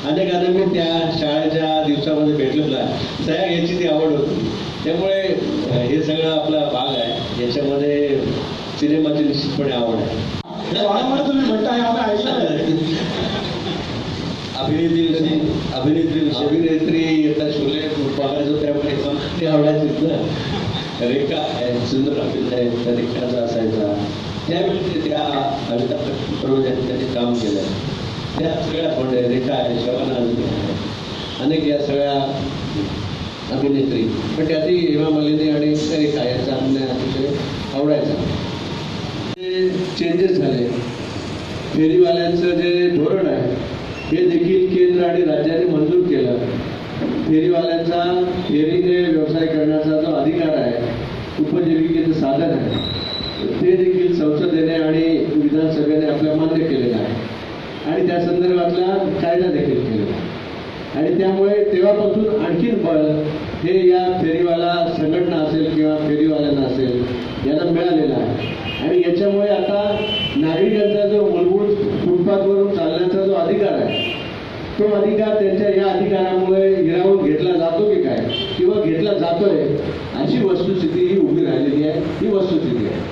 अनेकांना मी त्या शाळेच्या दिवसामध्ये भेटलेला सह्या घ्यायची ती आवड होती. त्यामुळे हे सगळं आपला भाग आहे. याच्यामध्ये सिनेमाची निश्चितपणे आवड आहे. तुम्ही म्हणताय आम्ही ऐकलं. अभिनेत्री येतात शोले बघायचो, त्यामुळे ते आवडायचीच ना. रेखा सुंदर अभिनय त्या रेखाचा असायचा. त्यावेळी त्या अमिताभ बच्चन त्यांनी काम केलं. त्या सगळ्या म्हणजे रेखा आहे, शबाना आझमी आहे, अनेक या सगळ्या अभिनेत्री. पण त्यातही हेमा मालिनी आणि रेखा यांचा अभिनय अतिशय आवडायचा. ते चेंजेस झाले. फेरीवाल्यांचं जे धोरण आहे हे देखील केंद्र आणि राज्याने मंजूर केलं. फेरीवाल्यांचा फेरीने व्यवसाय करण्याचा जो अधिकार आहे, उपजीविकेचं साधन आहे, ते देखील संसदेने आणि विधानसभेने आपल्या मान्य केलेलं आहे. आणि त्या संदर्भातला कायदा देखील केलेला आहे. आणि त्यामुळे तेव्हापासून आणखीन बळ हे या फेरीवाला संघटना असेल किंवा फेरीवाल्यांना असेल यांना मिळालेलं आहे. आणि याच्यामुळे आता नागरिकांचा जो मूलभूत फुटपाथवरून चालण्याचा जो अधिकार आहे, तो अधिकार त्यांच्या या अधिकारामुळे हिरावून घेतला जातो की काय, किंवा घेतला जातोय, अशी वस्तुस्थिती ही उभी राहिलेली आहे. ही वस्तुस्थिती आहे.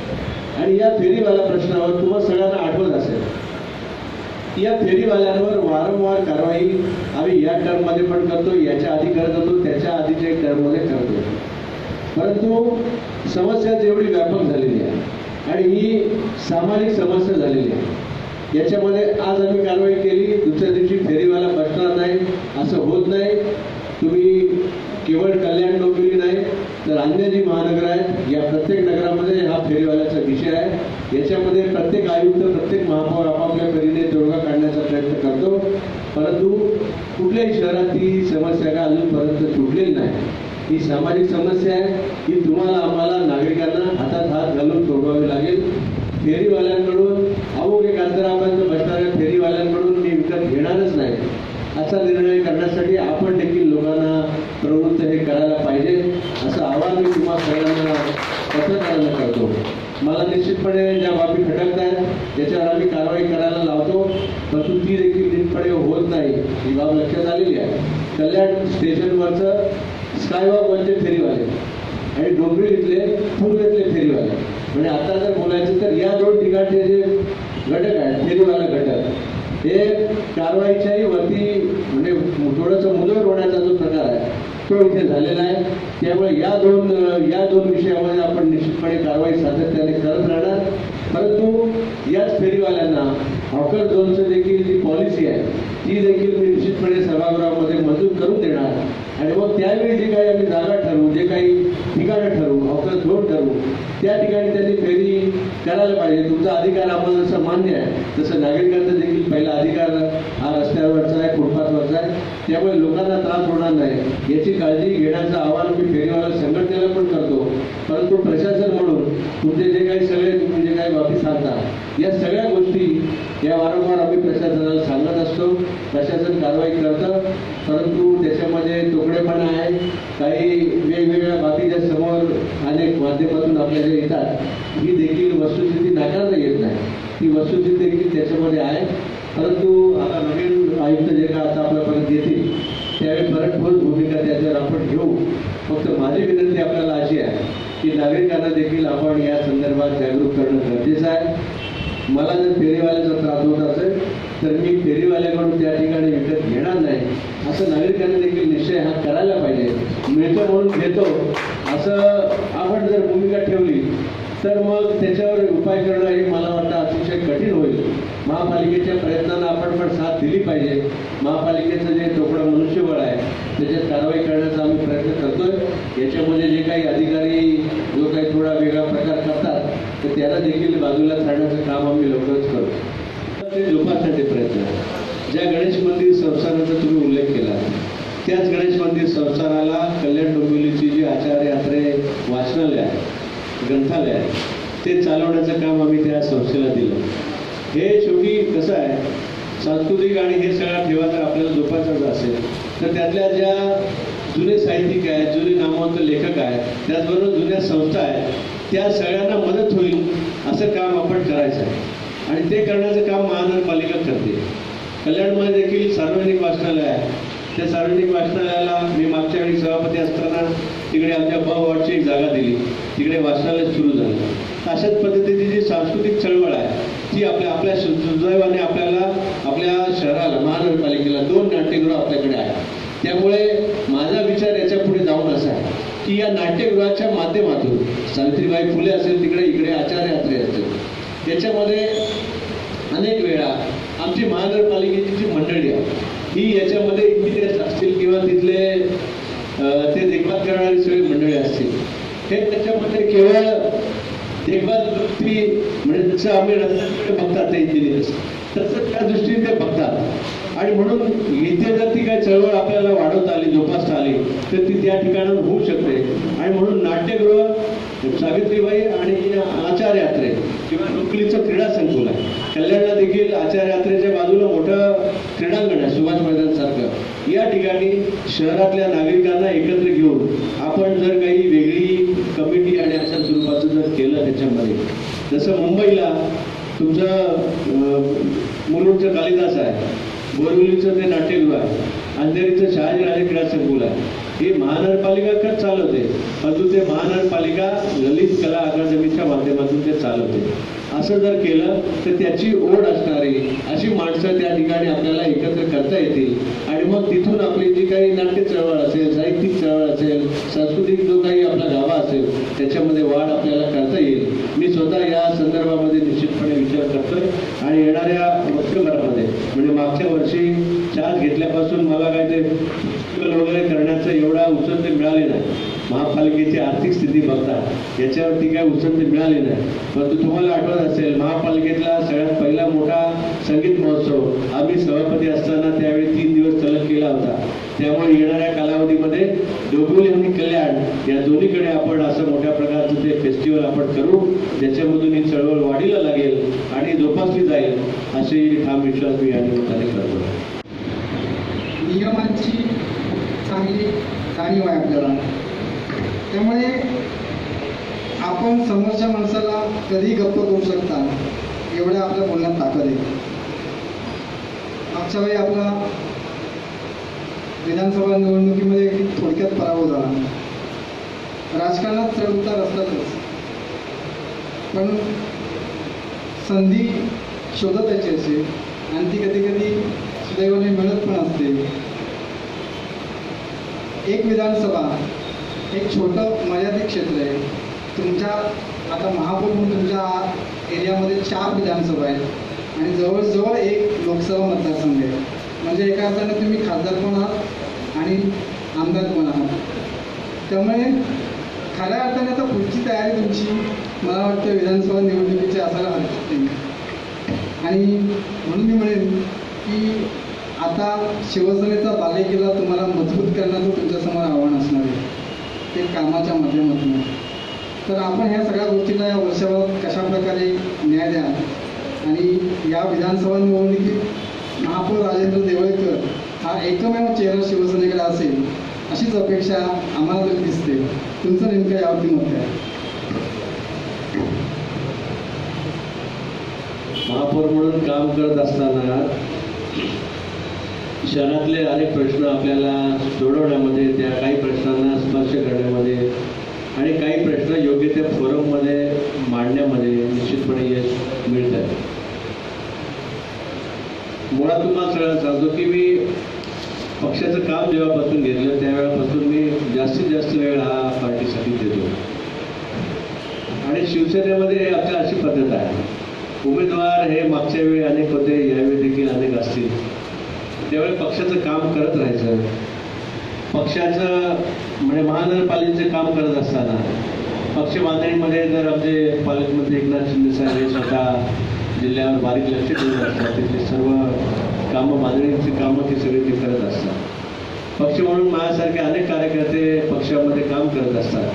आणि या फेरीवाला प्रश्नावर तुम्हाला सगळ्यांना आठवत असेल, या फेरीवाल्यांवर वारंवार कारवाई आम्ही या टर्ममध्ये पण करतो, याच्या आधी करत होतो, त्याच्या आधीच्या एक टर्ममध्ये करतो. परंतु समस्या जेवढी व्यापक झालेली आहे आणि ही सामाजिक समस्या झालेली आहे, याच्यामध्ये आज आम्ही कारवाई केली, दुसऱ्या दिवशी फेरीवाला बसणार नाही असं होत नाही. तुम्ही केवळ कल्याण डोंबिवली नाही तर अन्य जी महानगर आहेत, या प्रत्येक नगरामध्ये हा फेरीवाल्याचा विषय आहे. याच्यामध्ये प्रत्येक आयुक्त, प्रत्येक महापौर आपापल्या परीने तोडगा काढण्याचा प्रयत्न करतो. परंतु कुठल्याही शहरात ही समस्या का अजूनपर्यंत सुटलेली नाही. ही सामाजिक समस्या आहे. ही तुम्हाला आम्हाला नागरिकांना हातात हात घालून सोडवावी लागेल. फेरीवाल्यांकडून अमुक एक अंतरापर्यंत बसणाऱ्या फेरीवाल्यांकडून मी विकत घेणारच नाही असा निर्णय करण्यासाठी आपण देखील लोकांना प्रवृत्त हे करायला पाहिजे, असं आवाहन मी तुम्हाला सगळ्यांना पत्रकारांना करतो. मला निश्चितपणे ज्या बाबी खटकत आहेत त्याच्यावर आम्ही कारवाई करायला लावतो, परंतु ती देखील नीटपणे होत नाही ही बाब लक्षात आलेली आहे. कल्याण स्टेशनवरचं स्कायवॉकवरचे फेरीवाले आणि डोंबिवली इथले पूर्वेतले फेरीवाले, म्हणजे आता जर बोलायचं तर या दोन ठिकाणचे जे घटक आहेत फेरीवाले घटक हे कारवाईच्याही वरती म्हणजे थोडंसं मुजोर होण्याचा जो प्रकार आहे तो इथे झालेला आहे. त्यामुळे या दोन विषयामध्ये आपण निश्चितपणे कारवाई सातत्याने करत राहणार. परंतु याच फेरीवाल्यांना हॉकर झोनचं देखील जी पॉलिसी आहे ती देखील मी निश्चितपणे सभागृहामध्ये मंजूर करून देणार आणि मग त्यावेळी जे काही आम्ही जागा ठरवू, जे काही ठिकाणं ठरवू, हॉकर झोन ठरवू, त्या ठिकाणी त्यांनी फेरी करायला पाहिजे. तुमचा अधिकार आम्हाला जसं मान्य आहे तसं नागरिकांचा देखील पहिला अधिकार हा रस्त्यावरचा आहे, फुटपाथवरचा आहे. त्यामुळे लोकांना त्रास होणार नाही याची काळजी घेण्याचं आवाहन मी फेरीवाला संघटनेला पण करतो. परंतु प्रशासन म्हणून तुमचे जे काही सगळे तुम्ही जे काही बाबी सांगता या सगळ्या गोष्टी या वारंवार आम्ही प्रशासनाला सांगत असतो. प्रशासन कारवाई करतं, परंतु त्याच्यामध्ये तोकडेपणा आहे. काही वेगवेगळ्या बाबीच्या समोर अनेक माध्यमातून आपल्याला येतात ही देखील वस्तुस्थिती नाकारता येत नाही. ती वस्तुस्थिती देखील त्याच्यामध्ये आहे. परंतु आता नवीन आयुक्त जे का आता आपल्यापर्यंत येतील त्यावेळी परत भूमिका त्याच्यावर आपण घेऊ. फक्त माझी विनंती आपल्याला अशी आहे की नागरिकांना देखील आपण या संदर्भात जागरूक करणं गरजेचं आहे. मला जर फेरीवाल्याचा त्रास होत असेल तर मी फेरीवाल्याकडून त्या ठिकाणी विकत घेणार नाही असं नागरिकांनी देखील निश्चय हा करायला पाहिजे. मिळतं म्हणून घेतो असं आपण जर भूमिका ठेवली तर मग त्याच्यावर उपाय करणं हे मला वाटतं अतिशय कठीण होईल. महापालिकेच्या प्रयत्नांना आपण पण साथ दिली पाहिजे. महापालिकेचं जे तोकडं मनुष्यबळ आहे त्याच्यात कारवाई करण्याचा आम्ही प्रयत्न करतोय. याच्यामध्ये जे काही अधिकारी जो काही थोडा वेगळा प्रकार करतात तर त्याला देखील बाजूला थांबण्याचं काम आम्ही लवकरच करतो. ते जोपासण्याचे प्रयत्न ज्या गणेश मंदिर संस्थानाचा तुम्ही उल्लेख केला त्याच गणेश मंदिर संस्थानाला कल्याण डोंबिवलीची जी आचार्य यात्रे वाचनालय आहे, ग्रंथालय आहे, ते चालवण्याचं काम आम्ही त्या संस्थेला दिलं. हे शेवटी कसं आहे सांस्कृतिक आणि हे सगळं ठेवा जर आपल्याला जोपासायचं असेल तर त्यातल्या ज्या जुने साहित्यिक आहेत, जुने नामवंत लेखक आहेत, त्याचबरोबर जुन्या संस्था आहेत, त्या सगळ्यांना मदत होईल असं काम आपण करायचं आहे आणि ते करण्याचं काम महानगरपालिका करते. कल्याणमध्ये देखील सार्वजनिक वाचनालय आहे. त्या सार्वजनिक वाचनालयाला मी मागच्या वेळी सभापती असताना तिकडे आमच्या ब वॉर्डची एक जागा दिली, तिकडे वाचनालय सुरू झालं. अशाच पद्धतीची जी सांस्कृतिक चळवळ आहे ती आपल्या सुदैवाने आपल्याला आपल्या शहराला महानगरपालिकेला 2 नाट्यगृह आपल्याकडे आहे. त्यामुळे माझा विचार याच्या पुढे जाऊन असा आहे की या नाट्यगृहाच्या माध्यमातून सावित्रीबाई फुले असेल तिकडे, इकडे आचार्य यात्रे असेल, त्याच्यामध्ये अनेक वेळा आमची महानगरपालिकेची जी मंडळी आहे ही याच्यामध्ये इंजिनियर्स असतील किंवा तिथले ते देखभाल करणारी सगळी मंडळी असतील, हे त्याच्यामध्ये केवळ देखभाल वृत्ती म्हणजे जसं आम्ही रस्त्याकडे बघतात ते इंजिनियर्स तसं त्या दृष्टीने ते बघतात. आणि म्हणून इथे जर ती काही चळवळ आपल्याला वाढवता आली, जोपासता आली तर ती त्या ठिकाणावर होऊ शकते. आणि म्हणून नाट्यगृह, सावित्रीबाई आणि आचार्य यात्रे किंवा डोंबिवलीचं क्रीडा संकुल आहे. कल्याणला देखील आचार्य यात्रेच्या बाजूला मोठं क्रीडांगण आहे सुभाष मैदानासारखं. या ठिकाणी शहरातल्या नागरिकांना एकत्र घेऊन आपण जर काही वेगळी कमिटी आणि अशा स्वरूपाचं जर केलं त्याच्यामध्ये, जसं मुंबईला तुमचं मुलुंडचं कालिदास आहे, बोरिवलीचं ते नाट्यगृह आहे, अंधेरीचं शहाजीराजे क्रीडा संकुल आहे, ही महानगरपालिका खरंच चालवते. परंतु ते महानगरपालिका ललित कला अकादमीच्या माध्यमातून ते चालवते. असं जर केलं तर त्याची ओढ असणारी अशी माणसं त्या ठिकाणी आपल्याला एकत्र करता येतील आणि मग तिथून आपली जी काही नाट्य चळवळ असेल, साहित्यिक चळवळ असेल, सांस्कृतिक जो काही आपला गाभा असेल त्याच्यामध्ये वाढ आपल्याला करता येईल. मी स्वतः या संदर्भामध्ये निश्चितपणे विचार करतोय आणि येणाऱ्या वर्षभरामध्ये म्हणजे मागच्या वर्षी चार्ज घेतल्यापासून मला काय ते वगैरे करण्याचं एवढा उसंत मिळाले नाही. महापालिकेची आर्थिक स्थिती बघता याच्यावरती काय उसंत मिळाली नाही. परंतु तुम्हाला आठवत असेल महापालिकेतला सगळ्यात पहिला मोठा संगीत महोत्सव आम्ही सभापती असताना त्यावेळी 3 दिवस सलग केला होता. त्यामुळे येणाऱ्या कालावधीमध्ये डोंबिवली आणि कल्याण या दोन्हीकडे आपण असं मोठ्या प्रकारचं ते फेस्टिवल आपण करू, ज्याच्यामधून ही चळवळ वाढीला लागेल आणि जोपासली जाईल असे ठाम विश्वास मी या निमित्ताने करतो. नियमांची चांगली जाणीव आहे आपल्याला. त्यामुळे आपण समोरच्या माणसाला कधीही गप्प करू शकता एवढ्या आपल्या बोलण्यात ताकद आहे. मागच्या वेळी आपला विधानसभा निवडणुकीमध्ये थोडक्यात पराभव झाला. राजकारणात चढउतार असतातच, पण संधी शोधत यायची असे आणि ती कधी कधी सुदैवाने मिळत पण असते. एक विधानसभा एक छोटं मर्यादित क्षेत्र आहे. तुमच्या आता महापौर म्हणून तुमच्या एरियामध्ये 4 विधानसभा आहेत आणि जवळजवळ 1 लोकसभा मतदारसंघ आहे. म्हणजे एका अर्थाने तुम्ही खासदार पण आहात आणि आमदार पण आहात. त्यामुळे खऱ्या अर्थाने आता पुढची तयारी तुमची मला वाटतं विधानसभा निवडणुकीची असायला हरकत नाही. आणि म्हणून मी म्हणेन की आता शिवसेनेचा बालेकिल्ला तुम्हाला मजबूत करण्याचं तुमच्यासमोर आव्हान असणार आहे, ते कामाच्या माध्यमातून. तर आपण ह्या सगळ्या गोष्टीला या वर्षभरात कशाप्रकारे न्याय द्या आणि या विधानसभा निवडणुकीत महापौर राजेंद्र देवळकर हा एकमेव चेहरा शिवसेनेकडे असेल अशीच अपेक्षा आम्हाला तरी दिसते. तुमचं नेमकं यावरती मत आहे? महापौर म्हणून काम करत असताना शहरातले अनेक प्रश्न आपल्याला सोडवण्यामध्ये, त्या काही प्रश्नांना स्पर्श करण्यामध्ये आणि काही प्रश्न योग्य त्या फोरममध्ये मांडण्यामध्ये निश्चितपणे यश मिळत आहे. मुळात तुम्हाला सगळं सांगतो की मी पक्षाचं काम जेव्हापासून घेतलं त्यावेळेपासून मी जास्तीत जास्त वेळ हा पार्टीसाठी देतो. आणि शिवसेनेमध्ये आता अशी पद्धत आहे, उमेदवार हे मागच्या वेळी अनेक होते, यावेळी देखील अनेक असतील. त्यावेळी पक्षाचं काम करत राहायचं. पक्षाचं म्हणजे महानगरपालिकेचं काम करत असताना पक्ष बांधणीमध्ये जर आमचे पालकमंत्री एकनाथ शिंदे साहेब हे स्वतः जिल्ह्यावर बारीक लक्ष ठेवून असतात, तिथले सर्व कामं बांधणीची कामं ती सगळी ते करत असतात. पक्ष म्हणून माझ्यासारखे अनेक कार्यकर्ते पक्षामध्ये काम करत असतात.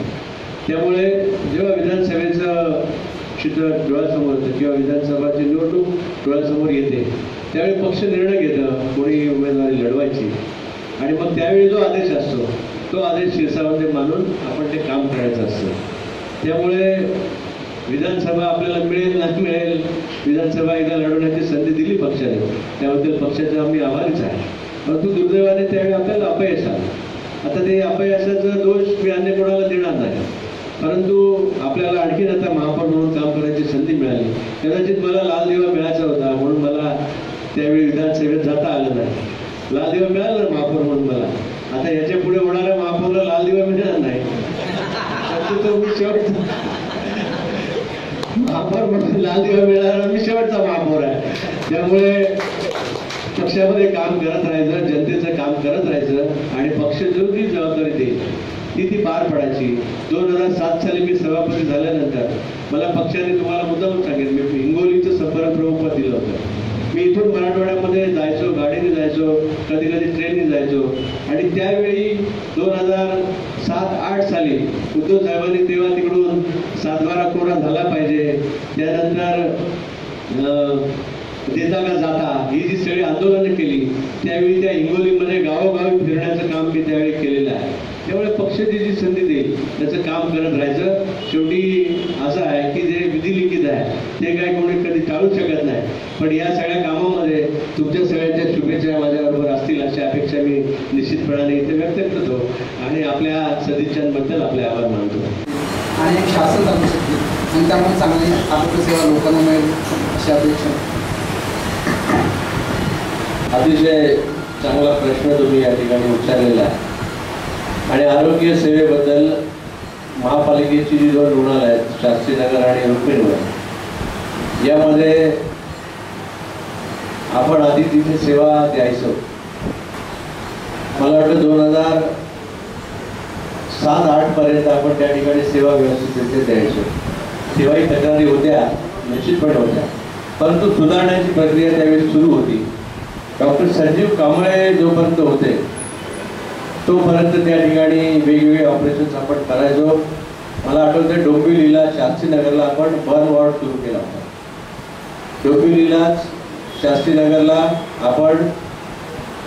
त्यामुळे जेव्हा विधानसभेचं चित्र डोळ्यासमोर येतं किंवा विधानसभाची निवडणूक डोळ्यासमोर येते त्यावेळी पक्ष निर्णय घेतं कोणी उमेदवारी लढवायची आणि मग त्यावेळी जो आदेश असतो तो आदेश शिरसावरती मानून आपण ते काम करायचं असतं. त्यामुळे विधानसभा आपल्याला मिळेल नाही मिळेल, विधानसभा एकदा लढवण्याची संधी दिली पक्षाने, त्याबद्दल पक्षाचे आम्ही आभारीच आहे. परंतु दुर्दैवाने त्यावेळी आपल्याला अपयश आलं. आता ते अपयशाचा दोष मी अन्य कोणाला देणार नाही, परंतु आपल्याला आणखीन आता महापौर म्हणून काम करायची संधी मिळाली. कदाचित मला लाल दिवा मिळायचा होता म्हणून मला त्यावेळी विधानसभेत जाता आलं नाही. लाल दिवा मिळाला ना महापौर म्हणून मला. आता याच्या पुढे होणाऱ्या महापौरला लाल दिवा मिळणार नाही. तो मी शेवटचा महापौर म्हणून लाल दिवा मिळाला मी शेवटचा महापौर आहे. त्यामुळे पक्षामध्ये काम करत राहायचं, जनतेचं काम करत राहायचं आणि पक्ष जो जी जबाबदारी देईल ती पार पडायची. 2007 साली मी सभापती झाल्यानंतर मला पक्षाने तुम्हाला मुद्दाम सांगेल मी हिंगोलीचं संपर्क प्रमुख पद दिलं होतं. मी इथून मराठवाड्यामध्ये जायचो, गाडीने जायचो, कधी कधी ट्रेनने जायचो आणि त्यावेळी 2007-08 साली उद्धव साहेबांनी तेव्हा तिकडून 7-12 कोरा झाला पाहिजे, त्यानंतर देता का जाता ही जी सगळी आंदोलनं केली त्यावेळी त्या हिंगोलीमध्ये गावोगावी फिरण्याचं काम मी त्यावेळी केलेलं आहे. त्यामुळे पक्षाची जी संधी देईल त्याचं काम करत राहायचं. शेवटी असं आहे की जे विधिलिखित आहे ते काय कोणी कधी टाळू शकत नाही, पण या सगळ्या कामामध्ये तुमच्या सगळ्यांच्या शुभेच्छा माझ्याबरोबर असतील अशी अपेक्षा मी निश्चितपणाने इथे व्यक्त करतो आणि आपल्या सदिच्छांबद्दल आपले आभार मानतो. आणि एक शासन चालू शकते आणि त्यामुळे चांगली आरोग्यसेवा लोकांना मिळेल अशी अपेक्षा. अतिशय चांगला प्रश्न तुम्ही या ठिकाणी विचारलेला आहे आणि आरोग्य सेवेबद्दल महापालिकेची जी 2 रुग्णालय आहेत शास्त्रीनगर आणि रुक्मिणीनगर यामध्ये आपण आधी तिथे सेवा द्यायचो. मला वाटतं 2007-08 पर्यंत आपण त्या ठिकाणी सेवा व्यवस्थित द्यायचो. सेवाही तक्रारी होत्या, निश्चितपणे होत्या, परंतु सुधारण्याची प्रक्रिया त्यावेळी सुरू होती. डॉक्टर संजीव कांबळे जोपर्यंत होते तोपर्यंत त्या ठिकाणी वेगवेगळे ऑपरेशन्स आपण करायचो. मला आठवतं डोंबिवलीला शास्त्रीनगरला आपण बर्न वॉर्ड सुरू केला होता. डोंबिवलीला शास्त्रीनगरला आपण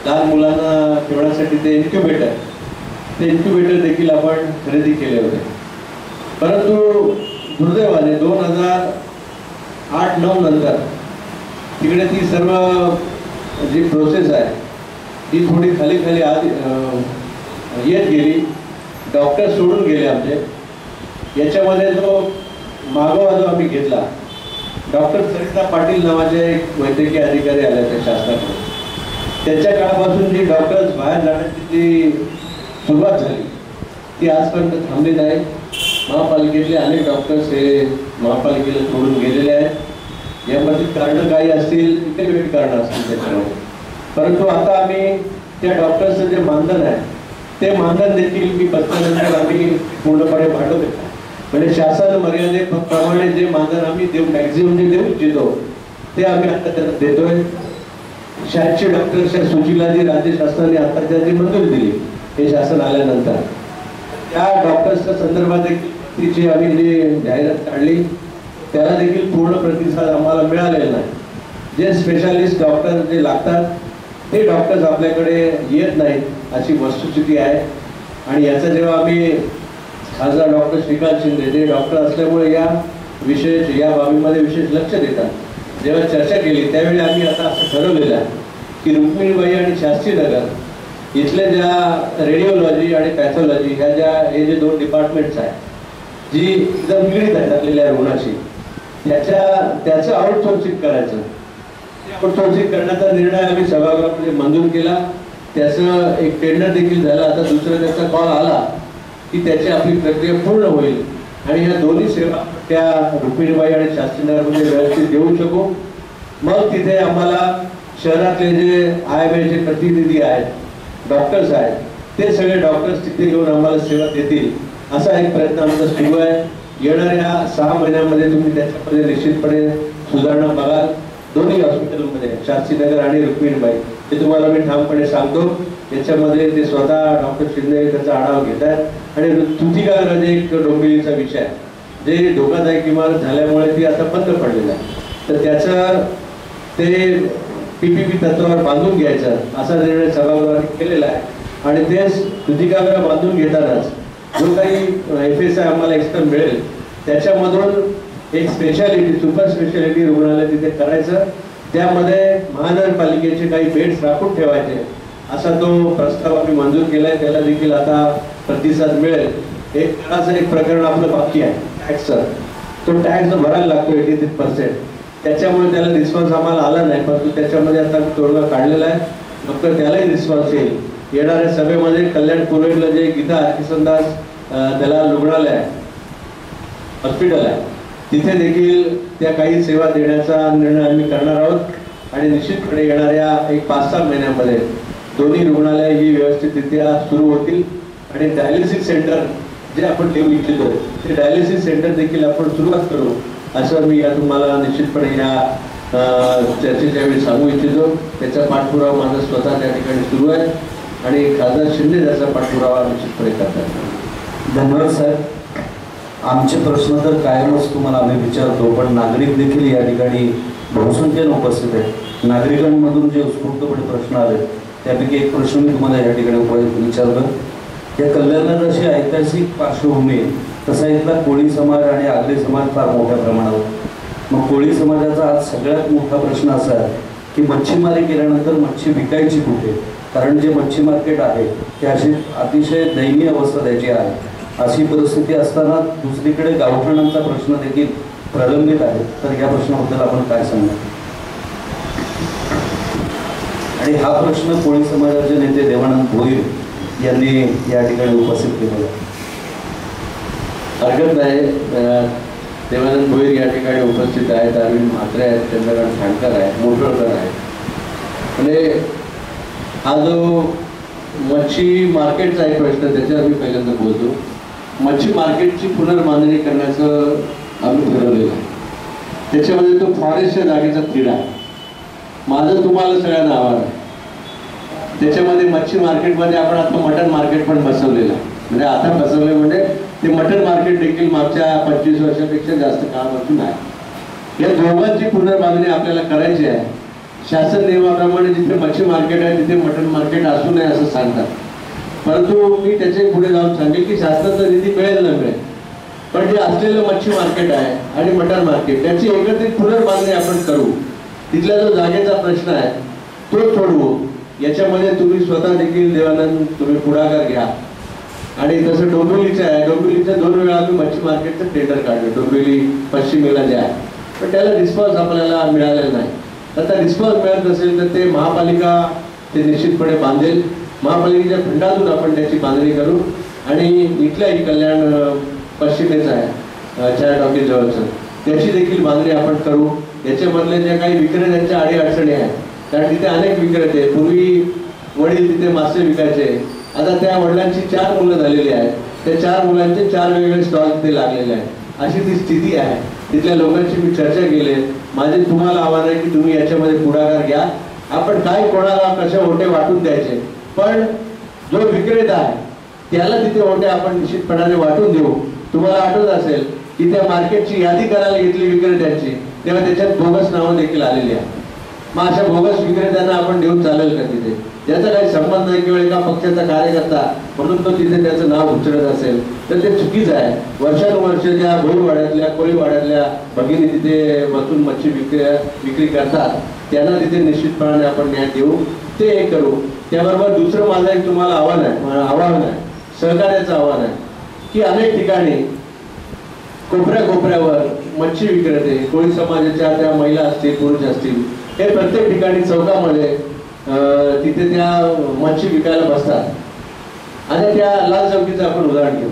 लहान मुलांना ठेवण्यासाठी ते इन्क्युबेटर देखील आपण खरेदी केले होते. परंतु दुर्दैवाने 2008-9 नंतर तिकडे ती सर्व जी प्रोसेस आहे ती थोडी खाली खाली येत गेली. डॉक्टर सोडून गेले आमचे. याच्यामध्ये जो मागोवा जो आम्ही घेतला, डॉक्टर सरिता पाटील नावाचे एक वैद्यकीय अधिकारी आले त्या शासनाकडे. त्यांच्या काळापासून जी डॉक्टर्स बाहेर जाण्याची जी सुरुवात झाली ती आजपर्यंत थांबली नाही. महापालिकेतले अनेक डॉक्टर्स हे महापालिकेला सोडून गेलेले आहेत. यामध्ये कारणं काही असतील, इतर वेगळी कारणं असतील त्याच्यामध्ये. परंतु आता आम्ही त्या डॉक्टर्सचं जे मानधन आहे ते मानधन देखील मी बसल्यानंतर आम्ही पूर्णपणे वाढवतो. म्हणजे शासन मर्यादेप्रमाणे जे मानधन आम्ही देऊ, मॅक्झिमम जे देऊ इच्छितो ते आम्ही आता त्यांना देतोय. 86 डॉक्टर्सच्या सूचीला जी राज्य शासनाने आता त्याची मंजुरी दिली हे शासन आल्यानंतर, त्या डॉक्टर्सच्या संदर्भात देखील तिची आम्ही जी जाहिरात काढली त्याला देखील पूर्ण प्रतिसाद आम्हाला मिळालेला नाही. जे स्पेशालिस्ट डॉक्टर जे लागतात ते डॉक्टर्स आपल्याकडे येत नाहीत अशी वस्तुस्थिती आहे. आणि याचा जेव्हा आम्ही खासदार डॉक्टर श्रीकांत शिंदे जे डॉक्टर असल्यामुळे या बाबीमध्ये विशेष लक्ष देतात, जेव्हा चर्चा केली त्यावेळी आम्ही आता असं ठरवलेलं आहे की रुक्मिणीबाई आणि शास्त्रीनगर इथले ज्या रेडिओलॉजी आणि पॅथॉलॉजी हे जे 2 डिपार्टमेंट्स आहेत जी एकदम पीडित आहेत आपलेल्या रुग्णाची, त्याचं आउटसोर्सिंग करायचं. आउटसोर्सिंग करण्याचा निर्णय आम्ही सभागृहामध्ये मंजूर केला. त्याचं एक टेंडर देखील झालं. आता दुसरा त्याचा कॉल आला की त्याची आपली प्रक्रिया पूर्ण होईल आणि ह्या दोन्ही सेवा त्या रुक्मिणीबाई आणि शास्त्रीनगरमध्ये व्यवस्थित देऊ शकू. मग तिथे आम्हाला शहरातले जे IMAचे प्रतिनिधी आहेत, डॉक्टर्स आहेत, ते सगळे डॉक्टर्स तिथे घेऊन आम्हाला सेवा देतील असा एक प्रयत्न आमचा सुरू आहे. येणाऱ्या 6 महिन्यामध्ये तुम्ही त्याच्यामध्ये निश्चितपणे सुधारणा बघाल. दोन्ही हॉस्पिटलमध्ये शास्त्रीनगर आणि रुक्मिणीबाई हे तुम्हाला मी ठामपणे सांगतो. याच्यामध्ये ते स्वतः डॉक्टर शिंदे त्याचा आढावा घेत आहेत. आणि तुतीका एक डोंबिवलीचा विषय जे धोकादायक इमारत झाल्यामुळे ती आता बंद पडलेलं आहे, तर त्याचं ते PPP तत्वावर बांधून घ्यायचं असा निर्णय सभागृहाने केलेला आहे. आणि तेच तुतीकागृह बांधून घेतानाच जो काही FSI आम्हाला एक्स्ट्रा मिळेल त्याच्यामधून एक स्पेशालिटी, सुपर स्पेशालिटी रुग्णालय तिथे करायचं. त्यामध्ये महानगरपालिकेचे काही बेड्स राखून ठेवायचे असा तो प्रस्ताव आम्ही मंजूर केलाय. त्याला देखील आता प्रतिसाद मिळेल. एक कराचं एक प्रकरण आपलं बाकी आहे टॅक्सचं. तो टॅक्स भरायला लागतो 83%. त्याच्यामुळे त्याला रिस्पॉन्स आम्हाला आला नाही, परंतु त्याच्यामध्ये आता तोडगा काढलेला आहे. फक्त त्यालाही रिस्पॉन्स येईल. येणाऱ्या सभेमध्ये कल्याण पुरवठला जे गीता हरकिसनदास दलाल रुग्णालय आहे, हॉस्पिटल आहे, तिथे देखील त्या काही सेवा देण्याचा निर्णय आम्ही करणार आहोत. आणि निश्चितपणे येणाऱ्या एक 5-6 महिन्यामध्ये दोन्ही रुग्णालय ही व्यवस्थितरित्या सुरू होतील. आणि डायलिसिस सेंटर जे आपण देऊ इच्छितो ते डायलिसिस सेंटर देखील आपण सुरुवात करू असं मी तुम्हाला निश्चितपणे या चर्चेच्या वेळी सांगू इच्छितो. त्याचा पाठपुरावा माझा स्वतः त्या ठिकाणी सुरू आहे आणि खासदार शिंदे त्याचा पाठपुरावा निश्चितपणे करतात. धन्यवाद साहेब. आमचे प्रश्न तर कायमच तुम्हाला आम्ही विचारतो, पण नागरिक देखील या ठिकाणी बहुसंख्येने उपस्थित आहेत. नागरिकांमधून जे उत्स्फूर्तपणे प्रश्न आले त्यापैकी एक प्रश्न मी तुम्हाला या ठिकाणी विचारलं. या कल्याणात अशी ऐतिहासिक पार्श्वभूमी, तसा इथला कोळी समाज आणि आगरी समाज फार मोठ्या प्रमाणावर. मग कोळी समाजाचा आज सगळ्यात मोठा प्रश्न असा आहे की मच्छीमारी केल्यानंतर मच्छी विकायची कुठे, कारण जे मच्छी मार्केट आहे ते अशी अतिशय दयनीय अवस्था त्याची आहे. अशी परिस्थिती असताना दुसरीकडे गावठाणांचा प्रश्न देखील प्रलंबित आहे. तर या प्रश्नाबद्दल आपण काय सांगणार? आणि हा प्रश्न कोळी समाजाचे नेते देवानंद भोईर यांनी या ठिकाणी उपस्थित केलेला आहे. हरकत नाही. देवानंद भोईर या ठिकाणी उपस्थित आहेत, अरविंद म्हात्रे आहेत, चंद्रकांत खांडकर आहेत, मोटोळकर आहेत. म्हणजे हा जो मच्छी मार्केटचा एक प्रश्न त्याच्यावर मी पहिल्यांदा बोलतो. मच्छी मार्केटची पुनर्बांधणी करण्याचं आम्ही ठरवलेलं आहे. त्याच्यामध्ये तो फॉरेस्टच्या जागेचा तिढा आहे. माझं तुम्हाला सगळ्यांना आव्हान आहे. त्याच्यामध्ये मच्छी मार्केटमध्ये आपण आता मटन मार्केट पण बसवलेलं आहे. म्हणजे आता बसवलं म्हणजे ते मटन मार्केट देखील मागच्या 25 वर्षापेक्षा जास्त काळापासून आहे. या दोघांची पुनर्बांधणी आपल्याला करायची आहे. शासन नियमाप्रमाणे जिथे मच्छी मार्केट आहे तिथे मटन मार्केट असू नये असं सांगतात. परंतु मी त्याचे पुढे जाऊन सांगेल की शासनाचा निधी मिळेल न मिळेल पण जे असलेलं मच्छी मार्केट आहे आणि मटण मार्केट त्याची एकत्रित पुनर्बांधणी आपण करू. तिथला जो जागेचा प्रश्न आहे तो सोडवू. याच्यामध्ये तुम्ही स्वतः देखील देवानंद तुम्ही पुढाकार घ्या. आणि तसं डोंबिवलीचं आहे, डोंबिवलीच्या 2 वेळा आम्ही मच्छी मार्केटचं टेंडर काढलं डोंबिवली पश्चिमेला जे आहे, पण त्याला रिस्पॉन्स आपल्याला मिळालेला नाही. आता रिस्पॉन्स मिळत नसेल तर ते महापालिका ते निश्चितपणे बांधेल. महापालिकेच्या फंडातून आपण त्याची बांधणी करू आणि इथल्याही कल्याण पश्चिमेचं आहे चार टॉकीज जवळचं त्याची देखील बांधणी आपण करू. याच्यामधल्या ज्या काही विक्रेत्यांच्या अडीअडचणी आहेत, कारण तिथे अनेक विक्रेते, पूर्वी वडील तिथे मासे विकायचे, आता त्या वडिलांची 4 मुलं झालेली आहेत. त्या 4 मुलांचे 4 वेगवेगळे स्टॉल तिथे लागलेले आहेत. अशी ती स्थिती आहे. तिथल्या लोकांशी मी चर्चा केली. माझे तुम्हाला आव्हान आहे की तुम्ही याच्यामध्ये पुढाकार घ्या. आपण काय कोणाला कसे ओटे वाटून द्यायचे, पण जो विक्रेता आहे त्याला तिथे ओटे आपण निश्चितपणाने वाटून देऊ. तुम्हाला आठवत असेल की त्या मार्केटची यादी करायला घेतली विक्रेत्यांची, तेव्हा त्याच्यात बोगस नावं देखील आलेली आहे. मग अशा बोगस विक्रेत्यांना आपण देऊन चालेल का तिथे? ज्याचा काही संबंध नाही, किंवा एका पक्षाचा कार्यकर्ता म्हणून तो तिथे त्याचं नाव उच्चारत असेल तर ते चुकीचं आहे. वर्षानुवर्ष ज्या भोईवाड्यातल्या कोळीवाड्यातल्या भगिनी तिथे बसून मच्छी विक्री करतात त्यांना तिथे निश्चितपणाने आपण न्याय देऊ. ते एक करू. त्याबरोबर दुसरं माझं एक तुम्हाला आव्हान आहे, सहकार्याचं आव्हान आहे की अनेक ठिकाणी कोपऱ्यावर मच्छी विक्रेते, कोळी समाजाच्या त्या महिला असतील पुरुष असतील, हे प्रत्येक ठिकाणी चौकामध्ये तिथे त्या मच्छी विकायला बसतात. आणि त्या लाल चौकीचं आपण उदाहरण घेऊ.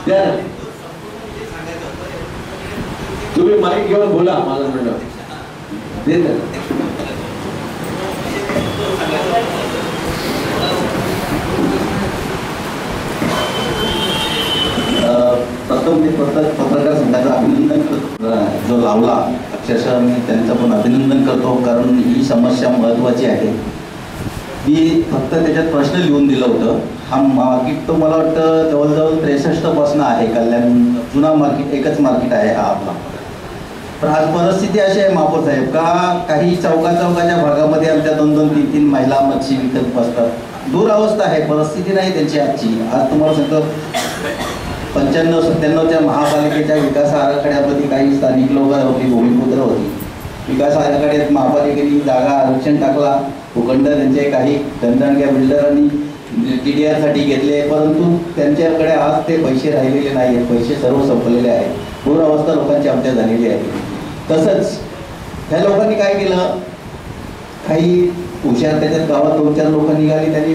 त्या तुम्ही माईक घेऊन बोला, माझं म्हणणं देत. प्रथम मी पत्रकार संघाचं अभिनंदन करतो. जो लावला अक्षरशः मी त्यांचं पण अभिनंदन करतो, कारण ही समस्या महत्त्वाची आहे. मी फक्त त्याच्यात प्रश्न लिहून दिलं होतं. हा मार्केट तो मला वाटतं जवळजवळ 63 आहे. कल्याण जुना मार्केट एकच मार्केट आहे हा आपला. पण आज परिस्थिती अशी आहे महापौर साहेब का काही चौकाच्या भागामध्ये आमच्या 2-2, 3-3 महिला मच्छी विकत बसतात. दुरावस्था आहे, परिस्थिती नाही त्यांची आजची. आज तुम्हाला सांगतो 95-97च्या महापालिकेच्या विकास आराखड्यामध्ये काही स्थानिक लोक होती, भूमिपुत्र होती. विकास आराखड्यात महापालिकेने जागा आरक्षण टाकला. भूखंड त्यांचे काही दणदणक्या बिल्डरांनी TDR साठी घेतले, परंतु त्यांच्याकडे आज ते पैसे राहिलेले नाही आहेत. पैसे सर्व संपलेले आहेत. दुरावस्था लोकांची आमच्या झालेली आहे. तसंच ह्या लोकांनी काय केलं, काही हुशार त्याच्यात गावात 2-4 लोक निघाली, त्यांनी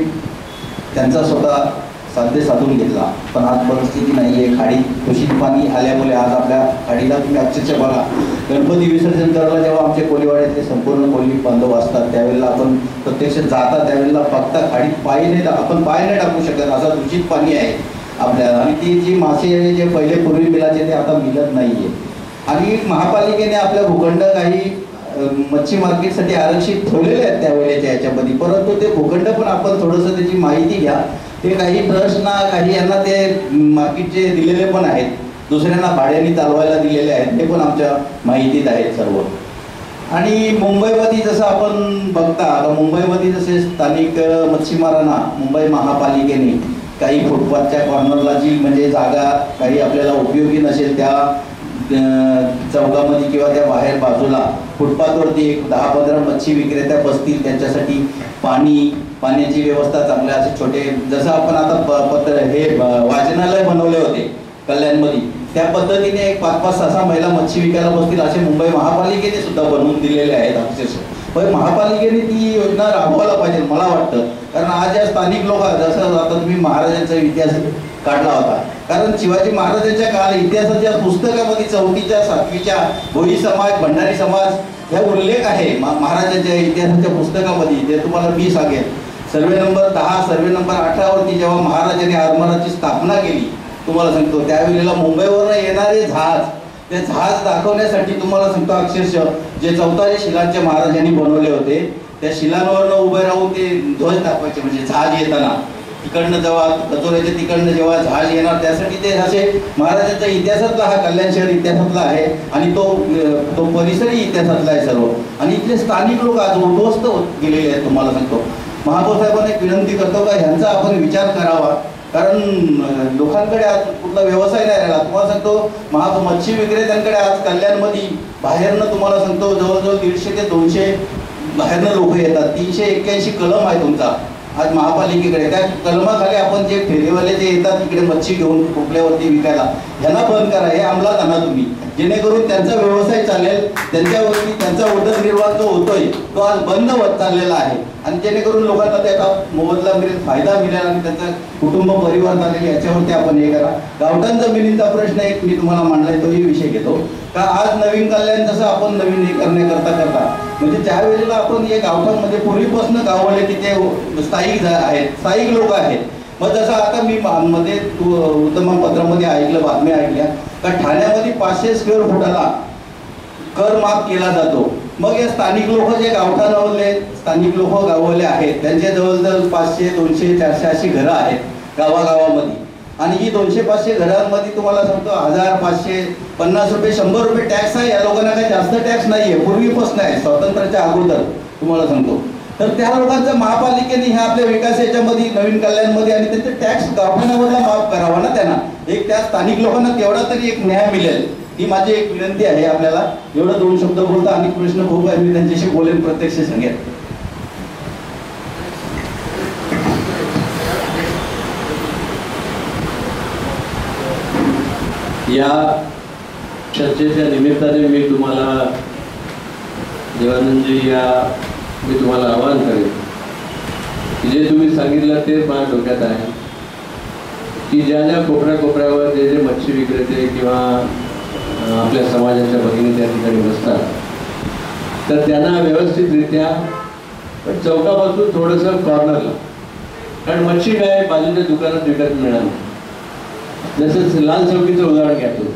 त्यांचा स्वतः साध्य साधून घेतला. पण आज परिस्थिती नाही आहे. खाडीत दूषित पाणी आल्यामुळे आज आपल्या खाडीला तुम्ही अक्षरशः बघा, गणपती विसर्जन करायला जेव्हा आमचे कोळीवाड्यातले संपूर्ण कोळी बांधव असतात त्यावेळेला आपण प्रत्यक्ष जाता त्यावेळेला बघता खाडीत पाय नाही टाकू शकत, असं दूषित पाणी आहे आपल्याला. आणि ती जी मासे जे पहिले पूर्वी मिळायचे ते आता मिळत नाही आहे. आणि महापालिकेने आपल्या भूखंड काही मच्छी मार्केटसाठी आरक्षित ठेवलेले आहेत त्यावेळेच्या याच्यामध्ये, परंतु ते भूखंड पण आपण थोडंसं त्याची माहिती घ्या. ते काही ट्रस्टना काही यांना ते मार्केटचे दिलेले पण आहेत, दुसऱ्यांना भाड्याने चालवायला दिलेले आहेत, ते पण आमच्या माहितीत आहेत सर्व. आणि मुंबईमध्ये जसं आपण बघता, आता मुंबईमध्ये जसे स्थानिक मच्छीमारांना मुंबई महापालिकेने काही फुटपाथच्या कॉर्नरला जी म्हणजे जागा काही आपल्याला उपयोगी नसेल त्या चौकामध्ये किंवा त्या बाहेर बाजूला फुटपाथवरती एक 10-15 मच्छी विक्रेत्या बसतील, त्यांच्यासाठी पाण्याची व्यवस्था चांगल्या असे छोटे, जसं आपण आता हे वाचनालय बनवले होते कल्याणमध्ये, त्या पद्धतीने एक 5-5-6 महिला मच्छी विकायला बसतील असे मुंबई महापालिकेने सुद्धा बनवून दिलेले आहेत अक्षरशः. पण महापालिकेने ती योजना राबवायला पाहिजे मला वाटतं. कारण आज या स्थानिक लोक, जसं आता तुम्ही महाराजांचा इतिहास काढला होता, कारण शिवाजी महाराजांच्या काळ इतिहासाच्या पुस्तकामध्ये 4वीच्या 7वीच्या भोई समाज, भंडारी समाज ह्या उल्लेख आहे महाराजांच्या इतिहासाच्या पुस्तकामध्ये. ते तुम्हाला मी सांगेन, सर्वे नंबर 10, सर्वे नंबर 18 वरती जेव्हा महाराजांनी आरमाराची स्थापना केली, तुम्हाला सांगतो त्यावेळेला मुंबईवरून येणारे जहाज, ते जहाज दाखवण्यासाठी तुम्हाला सांगतो अक्षरशः जे 14 शिलांचे महाराजांनी बनवले होते, त्या शिलांवरनं उभे राहून ते ध्वज दाखवायचे. म्हणजे जहाज येताना तिकडनं जेव्हा कचोऱ्याच्या तिकडनं जेव्हा जहाज येणार, त्यासाठी ते असे महाराजांच्या इतिहासातला हा कल्याण शहर इतिहासातला आहे आणि तो परिसरही इतिहासातला आहे सर्व. आणि इथले स्थानिक लोक आज उद्ध्वस्त होत गेलेले आहेत. तुम्हाला सांगतो महापौर साहेबांना एक विनंती करतो का ह्यांचा आपण विचार करावा. कारण लोकांकडे आज कुठला व्यवसाय नाही राहिला. तुम्हाला सांगतो मच्छी विक्रेत्यांकडे आज कल्याणमध्ये बाहेरनं तुम्हाला सांगतो जवळजवळ 150 ते 200 बाहेरनं लोक येतात. 381 कलम आहे तुमचा आज महापालिकेकडे. त्या कलमाखाली आपण जे फेरीवाले जे येतात तिकडे मच्छी घेऊन खोपल्यावरती विकायला, ह्यांना बंद करा, हे अंमलात आणा तुम्ही, जेणेकरून त्यांचा व्यवसाय चालेल. त्यांच्यावरती त्यांचा उदरनिर्वाह जो होतोय तो आज बंद होत चाललेला आहे आणि जेणेकरून लोकांना त्याचा मोबदला मिळेल, फायदा मिळेल आणि त्यांचा कुटुंब परिवार चालेल याच्यावरती आपण हे करा. गावठाण जमिनींचा प्रश्न एक मी तुम्हाला मांडलाय, तोही विषय घेतो का आज नवीन कल्याण जसं आपण नवीन हे करता म्हणजे ज्या वेळेला आपण हे गावठाणमध्ये पूर्वीपासून गाववाले तिथे स्थायिक आहेत, स्थायिक लोक आहेत. मग जसं आता मी मध्ये वृत्तपत्रामध्ये ऐकलं, बातम्या ऐकल्या का ठाण्यामध्ये 500 स्क्वेअर फुटाला कर माफ केला जातो. मग हे स्थानिक लोक जे गावठाणावरले स्थानिक लोक गाववाले आहेत त्यांचे जवळजवळ 500, 200, 400 अशी घरं आहेत गावागावामध्ये आणि ही 200-500 घरांमध्ये तुम्हाला सांगतो 1000, 500, 50 रुपये, 100 रुपये टॅक्स आहे. या लोकांना काही जास्त टॅक्स नाही आहे, पूर्वीपासून आहे, स्वातंत्र्याच्या अगोदर तुम्हाला सांगतो. तर त्या लोकांचं महापालिकेने ह्या आपल्या विकास याच्यामध्ये नवीन कल्याणमध्ये आणि त्यांचे टॅक्स गावठाणावरला माफ करावा ना त्यांना. एक त्या स्थानिक लोकांना तेवढा तरी एक न्याय मिळेल ही माझी एक विनंती आहे आपल्याला. एवढं 2 शब्द बोलता आणि प्रश्न खूप आहे, मी त्यांच्याशी बोलेन, प्रत्यक्ष सांगेन. या चर्चेच्या निमित्ताने मी तुम्हाला देवानंदजी मी तुम्हाला आवाहन करेन की जे तुम्ही सांगितलं ते माझ्या डोक्यात आहे की ज्या ज्या कोपऱ्यावर जे मच्छी विक्रेते किंवा आपल्या समाजाच्या भगिनी त्या ठिकाणी बसतात तर त्यांना व्यवस्थितरित्या पण चौकापासून थोडंसं कॉर्नरला, कारण मच्छी काय बाजूच्या दुकानात विकत मिळणार नाही. जसं लाल चौकीचं उदाहरण घ्या तुम्ही,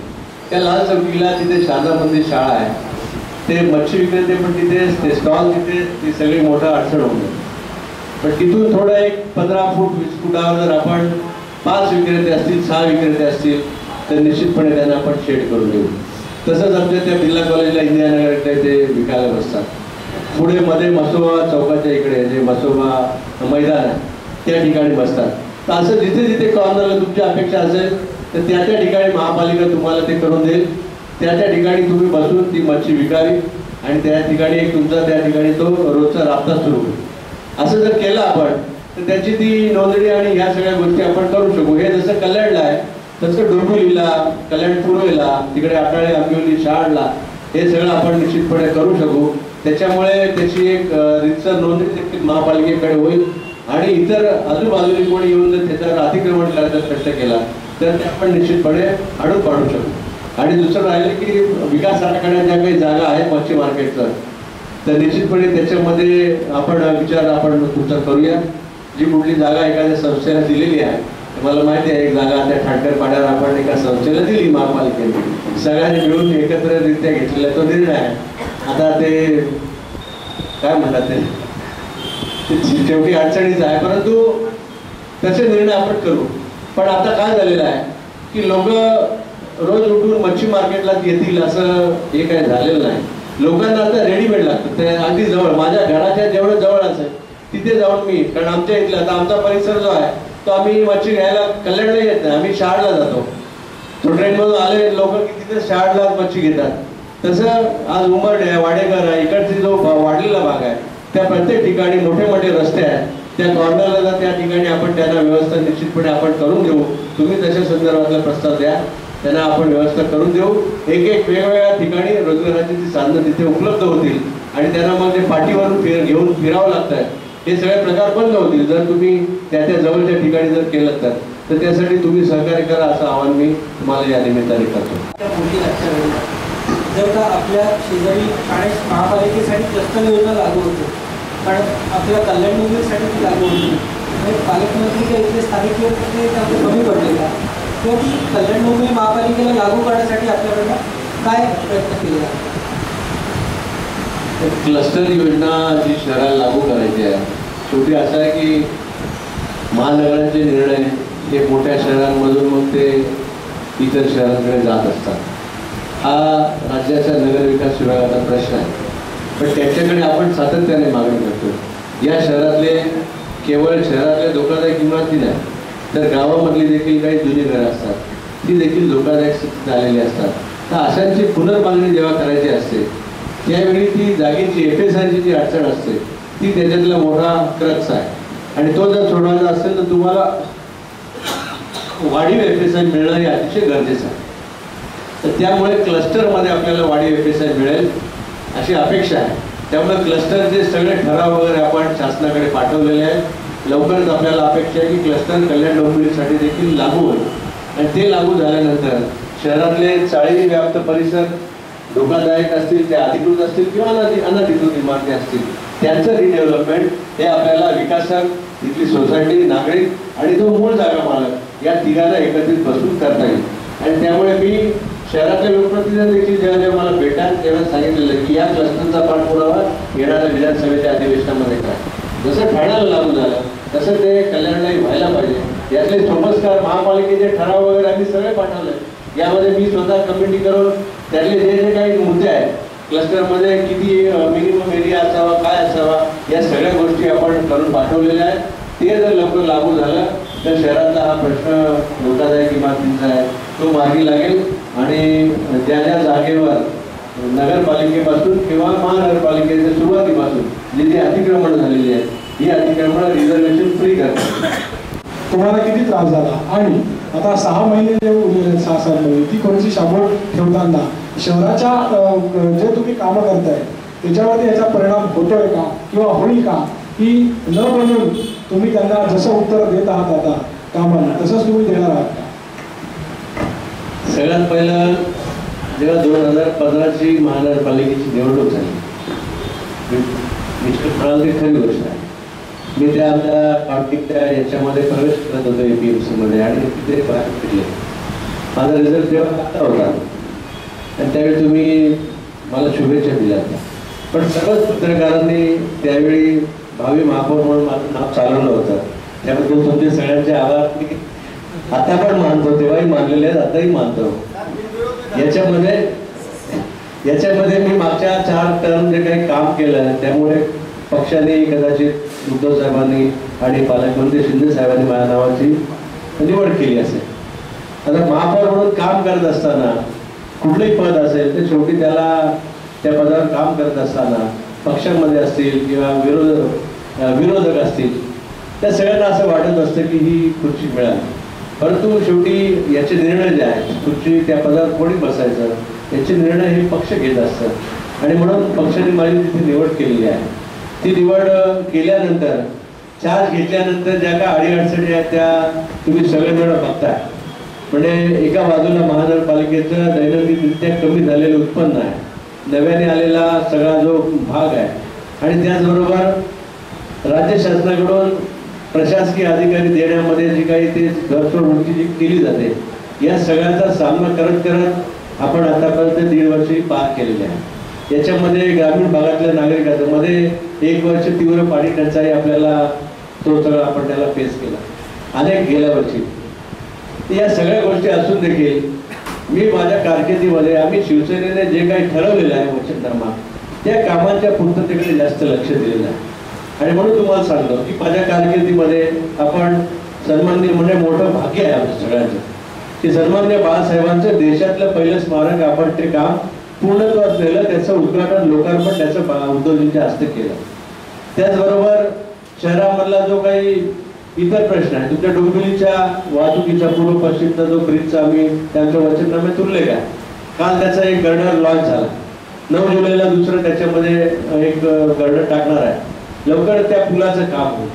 त्या लाल चौकीला तिथे शारदामध्ये शाळा आहे, ते मच्छी विक्रेते पण तिथे ते स्टॉल तिथे ती सगळी मोठं अडचण होऊन जाते. पण तिथून थोडं एक 15 फूट 20 फुटावर जर आपण 5 विक्रेते असतील, 6 विक्रेते असतील तर निश्चितपणे त्यांना आपण शेड करून देऊ. तसंच आमच्या त्या बिर्ला कॉलेजला इंदिरानगरकडे ते विकायला बसतात. पुढे मध्ये मसोबा चौकाच्या इकडे जे मसोबा मैदान आहे त्या ठिकाणी बसतात. तर असं जिथे जिथे कॉर्नरला तुमची अपेक्षा असेल तर त्या ठिकाणी महापालिका तुम्हाला ते करून देईल. त्या ठिकाणी तुम्ही बसून ती मच्छी विकावी आणि त्या ठिकाणी एक तुमचा त्या ठिकाणी तो रोजचा राबता सुरू होईल. असं जर केलं आपण तर त्याची ती नोंदणी आणि ह्या सगळ्या गोष्टी आपण करू शकू. हे जसं कल्याणला आहे तसं डोंबिवलीला, कल्याण पूर्वेला, तिकडे आटाळे, आंबिवली, शहाडला हे सगळं आपण निश्चितपणे करू शकू. त्याच्यामुळे त्याची एक रीतसर नोंदणी देखील महापालिकेकडे होईल आणि इतर आजूबाजूने कोणी येऊन जर त्याच्यावर अतिक्रमण करायचा प्रश्न केला तर ते आपण निश्चितपणे आणून पाडू शकू. आणि दुसरं राहिलं की विकास आराखड्यात ज्या काही जागा आहेत मच्छी मार्केटचं तर निश्चितपणे त्याच्यामध्ये आपण विचार आपण तुमचा करूया. जी कुठली जागा एखाद्या संस्थेला दिलेली आहे, मला माहिती आहे एक जागा त्या ठाणकर पाड्यावर आपण एका संस्थेला दिली महापालिकेने, सगळ्यांनी मिळून एकत्ररित्या घेतलेला तो निर्णय आहे. आता ते काय म्हणतात ते शेवटी अडचणीच आहे, परंतु तसे निर्णय आपण करू. पण आता काय झालेलं आहे की लोक रोज उठून मच्छी मार्केटला येतील असं हे काही झालेलं नाही. लोकांना आता रेडीमेड लागतं. ते अगदी जवळ, माझ्या घराच्या जेवढं जवळ असेल तिथे जाऊन मी, कारण आमच्या इथला आता आमचा परिसर जो आहे तो आम्ही मच्छी घ्यायला कल्याणला येत नाही, आम्ही शहाडला जातो. तो ट्रेनमधून आले लोक की तिथे शहाडला मच्छी घेतात. तसं आज उमरडे, वाडेकर आहे, इकडचे जो वाढलेला भाग आहे त्या प्रत्येक ठिकाणी मोठे मोठे रस्ते आहेत, त्या कॉर्नरला त्या ठिकाणी आपण त्यांना व्यवस्था निश्चितपणे आपण करून देऊ. तुम्ही तशा संदर्भातला प्रस्ताव द्या, त्यांना आपण व्यवस्था करून देऊ. एक वेगवेगळ्या ठिकाणी रोजगाराची ती साधनं तिथे उपलब्ध होतील आणि त्यांना मग ते पाठीवरून घेऊन फिरावं लागतं. हे सगळे प्रकार बंद होतील जर तुम्ही त्या जवळच्या ठिकाणी जर केलं तर त्यासाठी तुम्ही सहकार्य करा असं आवाहन मी तुम्हाला या निमित्ताने करतो. जर का आपल्या शेजारी ठाणे महापालिकेसाठी क्लस्टर योजना लागू होते, कारण आपल्या कल्याण मुंबईसाठी ती लागू होती आणि पालकमंत्री किंवा इथले स्थानिक लोक ते त्यामध्ये कमी पडले का, किंवा ती कल्याण मुंबई महापालिकेला लागू करण्यासाठी आपल्याकडनं काय प्रयत्न केले आहे? क्लस्टर योजना जी शहराला लागू करायची आहे, शेवटी असं आहे की महानगरांचे निर्णय हे मोठ्या शहरांमधून मग ते इतर शहरांकडे जात असतात. हा राज्याच्या नगरविकास विभागाचा प्रश्न आहे, पण त्याच्याकडे आपण सातत्याने मागणी करतो. या शहरातले केवळ शहरातल्या धोकादायक इमारती नाही तर गावामधली देखील काही जुनी घरं असतात ती देखील धोकादायक स्थितीत आलेली असतात. तर अशांची पुनर्बांधणी जेव्हा करायची असते त्यावेळी ती जागेची FSIची जी अडचण असते ती त्याच्यातला मोठा क्रक्स आहे. आणि तो जर सोडवायचा असेल तर तुम्हाला वाढीव FSI मिळणं हे अतिशय गरजेचं आहे. तर त्यामुळे क्लस्टरमध्ये आपल्याला वाढीव FSI मिळेल अशी अपेक्षा आहे. त्यामुळे क्लस्टरचे सगळे ठराव वगैरे आपण शासनाकडे पाठवलेले आहेत. लवकरच आपल्याला अपेक्षा आहे की क्लस्टर कल्याण डोंबिवलीसाठी देखील लागू होईल. आणि ते लागू झाल्यानंतर शहरातले चाळी व्याप्त परिसर धोकादायक असतील, ते अधिकृत असतील किंवा अनधिकृत इमारती असतील, त्यांचं रिडेव्हलपमेंट हे आपल्याला विकासक, तिथली सोसायटी, नागरिक आणि जो मूळ जागा मालक या तिघांना एकत्रित बसून करता येईल. आणि त्यामुळे मी शहरातल्या लोकप्रतिनिधी देखील जेव्हा जेव्हा मला भेटाल तेव्हा सांगितलेलं की या क्लस्टरचा पाठपुरावा येणाऱ्या विधानसभेच्या अधिवेशनामध्ये करा. जसं ठाण्याला लागू झालं तसं ते कल्याणलाही व्हायला पाहिजे. यातले सोपस्कार महापालिकेचे ठराव वगैरे आम्ही सगळे पाठवले. यामध्ये मी स्वतः कमिटी करून त्यातले जे जे काही मुद्दे आहेत, क्लस्टरमध्ये किती मिनिमम एरिया असावा, काय असावा, या सगळ्या गोष्टी आपण करून पाठवलेल्या आहेत. ते जर लवकर लागू झालं तर शहरातला हा प्रश्न धोकादायक इमारतींचा आहे तो मार्गी लागेल. आणि ज्या ज्या जागेवर नगरपालिकेपासून किंवा महानगरपालिकेच्या सुरुवातीपासून जी अतिक्रमण झालेली आहेत ही अतिक्रमण रिझर्वेशन फ्री करतात. तुम्हाला किती त्रास झाला आणि आता 6 महिने जे उरलेले 6-7 महिने ती कोणची शाबूत ठेवताना शहराच्या जे तुम्ही कामं करताय त्याच्यावरती याचा परिणाम होतोय का किंवा होईल का, की न बनवून तुम्ही त्यांना जसं उत्तर देत आहात आता कामांना तसंच तुम्ही देणार आहात का? सगळ्यात पहिलं जेव्हा 2015ची महानगरपालिकेची निवडणूक झाली, मिस्टर म्हणाल ती खरी गोष्ट आहे. मी त्या आमच्या कॉन्फ्लिक्टच्या याच्यामध्ये प्रवेश करत होतो APMC मध्ये आणि तिथे बाहेर फिरले. माझा रिझल्ट तेव्हा आता होता आणि त्यावेळी तुम्ही मला शुभेच्छा दिल्या होत्या. पण सर्वच पत्रकारांनी त्यावेळी भावी महापौर म्हणून माझं नाव चालवलं होतं. त्याबद्दल तुमचे सगळ्यांचे आभार मी आता पण मानतो, तेव्हाही मानलेले आहेत, आताही मानतो. याच्यामध्ये मी मागच्या 4 टर्म जे काही काम केलं त्यामुळे पक्षाने कदाचित उद्धव साहेबांनी आणि पालकमंत्री शिंदे साहेबांनी माझ्या नावाची निवड केली असेल. आता महापौर म्हणून काम करत असताना कुठलंही पद असेल तर शेवटी त्याला त्या पदावर काम करत असताना पक्षामध्ये असतील किंवा विरोधक असतील त्या सगळ्यांना असं वाटत असतं की ही खुर्ची मिळाली. परंतु शेवटी याचे निर्णय जे आहेत, खुर्ची त्या पदावर कोणी बसायचं याचे निर्णय हे पक्ष घेत असतात. आणि म्हणून पक्षाने माझी तिथे निवड केलेली आहे. ती निवड केल्यानंतर चार्ज घेतल्यानंतर ज्या काय अडीअडचणी आहेत त्या तुम्ही सगळे मिळून बघताय. म्हणजे एका बाजूला महानगरपालिकेचं दैनंदिनरित्या कमी झालेलं उत्पन्न आहे, नव्याने आलेला सगळा जो भाग आहे आणि त्याचबरोबर राज्य शासनाकडून प्रशासकीय अधिकारी देण्यामध्ये जी काही ते घरसोडवृत्ती जी केली जाते या सगळ्याचा सामना करत करत आपण आतापर्यंत 1.5 वर्षही पार केलेले आहे. याच्यामध्ये ग्रामीण भागातल्या नागरिकांमध्ये 1 वर्ष तीव्र पाणी टंचाई आपल्याला तो सगळं आपण त्याला फेस केला अनेक गेल्या वर्षी. या सगळ्या गोष्टी असून देखील मी माझ्या कारकिर्दीमध्ये आम्ही शिवसेनेने जे काही ठरवलेलं आहे वचननामा त्या कामांच्या पूर्ततेकडे जास्त लक्ष दिलेलं आहे. आणि म्हणून तुम्हाला सांगतो की माझ्या कारकिर्दीमध्ये आपण सन्माननीय म्हणजे मोठं भाग्य आहे आमच्या सगळ्यांचं की सन्माननीय बाळासाहेबांचं देशातलं पहिलं स्मारक आपण ते काम पूर्णत्वास नेलं. त्याचं उद्घाटन लोकार्पण त्याचं उद्धवजींच्या हस्ते केलं. त्याचबरोबर शहरामधला जो काही इतर प्रश्न आहे तुमच्या डोंबिवलीच्या वाहतुकीचा पूर्व पश्चिमचा जो ब्रिजचा आम्ही त्यांच्या वचननाम्यात उल्लेख आहे. काल त्याचा एक गर्डर लॉन्च झाला. 9 जुलैला दुसरं त्याच्यामध्ये एक गर्डर टाकणार आहे. लवकर त्या पुलाचं काम होईल.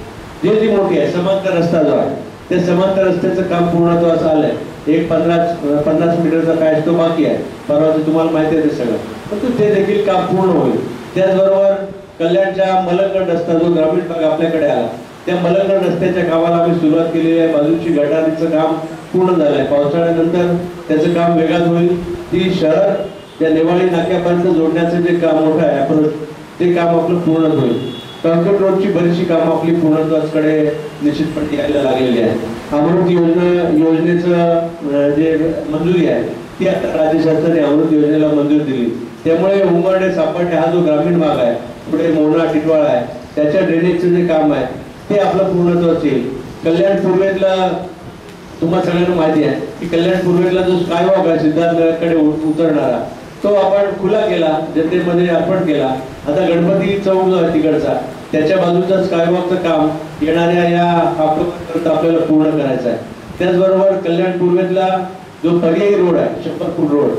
जी मोठी आहे समांतर रस्ता जो आहे त्या समांतर रस्त्याचं काम पूर्णत्वास आलंय. एक 50 मीटरचा पॅच तो बाकी आहे. परवाचं तुम्हाला माहिती आहे ते सगळं, परंतु ते देखील काम पूर्ण होईल. त्याचबरोबर कल्याणच्या मलंगण रस्ता जो ग्रामीण भाग आपल्याकडे आला त्या मलंगण रस्त्याच्या कामाला आम्ही सुरुवात केलेली आहे. बाजूची गटारीचं काम पूर्ण झालंय. पावसाळ्यानंतर त्याचं काम वेगात होईल. ती शहर त्या नेवाळी नाक्यापर्यंत जोडण्याचं जे काम मोठं आहे आपण ते काम आपलं पूर्ण होईल. कॉन्क्रीट रोडची बरीचशी कामं आपली पूर्णत्वाकडे निश्चितपणे यायला लागलेली आहे. अमृत योजनेचं जे मंजुरी आहे ती आता राज्य शासनाने अमृत योजनेला मंजुरी दिली. त्यामुळे उंबरडे सापडणे हा जो ग्रामीण भाग आहे पुढे मोना टिटवाळा आहे त्याच्या ड्रेनेजचं जे काम आहे ते आपलं पूर्णत्वास येईल. कल्याण पूर्वेतला तुम्हाला सगळ्यांना माहिती आहे की कल्याण पूर्वेला जो स्कायवॉक आहे सिद्धार्थनगरकडे उतरणारा, तो आपण खुला केला, जनतेमध्ये अर्पण केला. आता गणपती चौक जो आहे तिकडचा, त्याच्या बाजूचा स्कायवॉकचं काम येणाऱ्या या ऑक्टोबरपर्यंत आपल्याला पूर्ण करायचं आहे. त्याचबरोबर कल्याण पूर्वेतला जो पर्यायी रोड आहे 100 फूट रोड,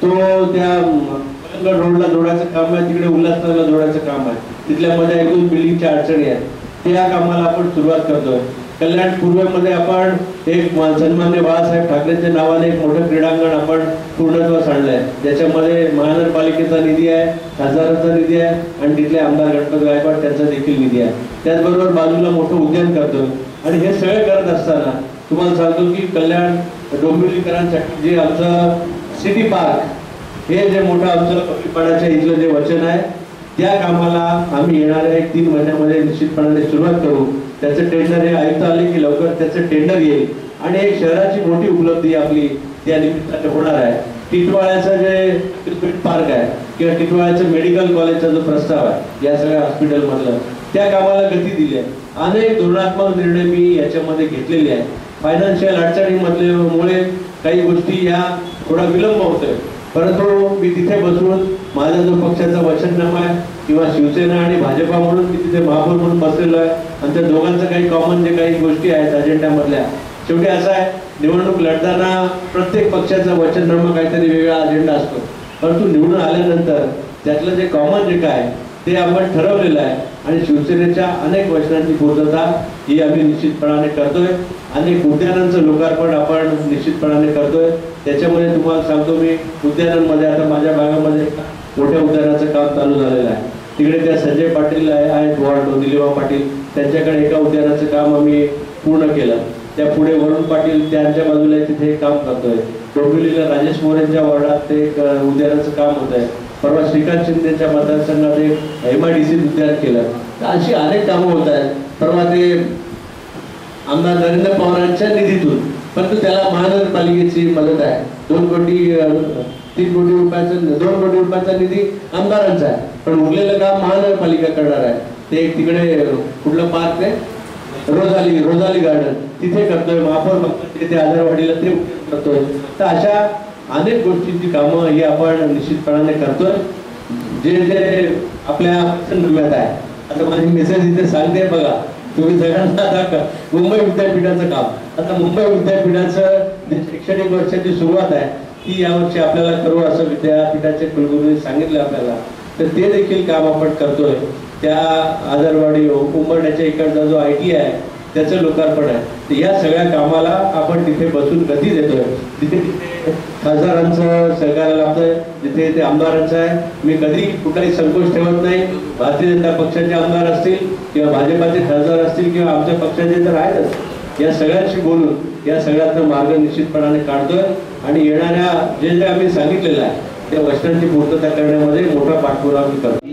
तो त्या पलंगड रोडला जोडायचं काम आहे, तिकडे उल्हासनगरला जोडायचं काम आहे. तिथल्या मध्ये 1-2 बिल्डिंगच्या अडचणी आहेत, त्या कामाला आपण सुरुवात करतोय. कल्याण पूर्वेमध्ये आपण एक सन्मान्य बाळासाहेब ठाकरेंच्या नावाने एक मोठं क्रीडांगण आपण पूर्णत्वास आणलंय, ज्याच्यामध्ये महानगरपालिकेचा निधी आहे, खासदारांचा निधी आहे आणि तिथले आमदार गणपत गायकवाड त्यांचा देखील निधी आहे. त्याचबरोबर बाजूला मोठं उद्यान करतोय. आणि हे सगळे करत असताना तुम्हाला सांगतो की कल्याण डोंबिवलीकरांसाठी जे आमचं सिटी पार्क हे जे मोठं आमचं कपीपाड्याच्या इथलं जे वचन आहे, त्या कामाला आम्ही येणाऱ्या 1-3 महिन्यामध्ये निश्चितपणाने सुरुवात करू. त्याचं टेंडर हे आयुक्त आले की लवकर त्याचं टेंडर येईल आणि एक शहराची मोठी उपलब्धी आपली त्या निमित्ताने होणार आहे. टिटवाळ्याचं जे क्रिकेट पार्क आहे किंवा टिटवाळ्याचं मेडिकल कॉलेजचा जो प्रस्ताव आहे या सगळ्या हॉस्पिटलमधलं, त्या कामाला गती दिली आहे. अनेक धोरणात्मक निर्णय मी याच्यामध्ये घेतलेले आहेत. फायनान्शियल अडचणीमुळे काही गोष्टी या थोडा विलंब होतोय, परंतु मी तिथे बसून माझा जो पक्षाचा वचननामा आहे किंवा शिवसेना आणि भाजपा म्हणून मी तिथे महापौर म्हणून बसलेलो आहे आणि त्या दोघांचं काही कॉमन जे काही गोष्टी आहेत अजेंडामधल्या, शेवटी असं आहे निवडणूक लढताना प्रत्येक पक्षाचा वचननामा काहीतरी वेगळा अजेंडा असतो, परंतु निवडून आल्यानंतर त्यातलं जे कॉमन जे काय ते आपण ठरवलेलं आहे आणि शिवसेनेच्या अनेक वचनांची पूर्तता ही आम्ही निश्चितपणाने करतोय. अनेक उद्यानांचं लोकार्पण आपण निश्चितपणाने करतोय. त्याच्यामध्ये तुम्हाला सांगतो मी उद्यानांमध्ये आता माझ्या भागामध्ये मोठ्या उद्यानाचं काम चालू झालेलं आहे. तिकडे त्या संजय पाटील आहेत वॉर्ड दिलीबा पाटील, त्यांच्याकडे एका उद्यानाचं काम आम्ही पूर्ण केलं. त्या पुढे वरुण पाटील त्यांच्या बाजूला तिथे काम करतोय. डोंबिवलीला राजेश मोरेंच्या वॉर्डात ते एक उद्यानाचं काम होत आहे. परवा श्रीकांत शिंदेच्या मतदारसंघात एक MIDC उद्यान केलं. अशी अनेक कामं होत आहेत. परवा ते आमदार नरेंद्र पवारांच्या निधीतून, परंतु त्याला महानगरपालिकेची मदत आहे. 3 कोटी रुपयाचा निधी आमदारांचा आहे, पण उरलेलं काम महानगरपालिका करणार आहे. ते एक तिकडे कुठलं पार्क आहे रोजाली गार्डन, तिथे करतोय. महापौर तिथे आजारवाडीला ते करतोय. तर अशा अनेक गोष्टींची कामं ही आपण निश्चितपणाने करतोय. जे आपल्या जिल्ह्यात आहे. आता माझी मेसेज इथे सांगते बघा, तुम्ही सगळ्यांना आता मुंबई विद्यापीठाचं काम, आता मुंबई विद्यापीठाचं जे शैक्षणिक वर्षाची सुरुवात आहे ती यावर्षी आपल्याला करू असं विद्यापीठाचे कुलगुरूंनी सांगितलं आपल्याला. तर ते देखील काम आपण करतोय. त्या आजारवाडी उंबरण्याच्या इकडचा जो IT आहे त्याचं लोकार्पण आहे. तर या सगळ्या कामाला आपण तिथे बसून गती देतोय. तिथे खासदारांचं सहकार्य लाभतंय, जिथे ते आमदारांचं आहे. मी कधी कुठलाही संकोच ठेवत नाही. भारतीय जनता पक्षाचे आमदार असतील किंवा भाजपाचे खासदार असतील किंवा आमच्या पक्षाचे तर आहेतच, या सगळ्यांशी बोलून या सगळ्यातनं मार्ग निश्चितपणाने काढतोय आणि येणाऱ्या जे आम्ही सांगितलेलं आहे त्या वचनांची पूर्तता करण्यामध्ये मोठा पाठपुरावा करतो.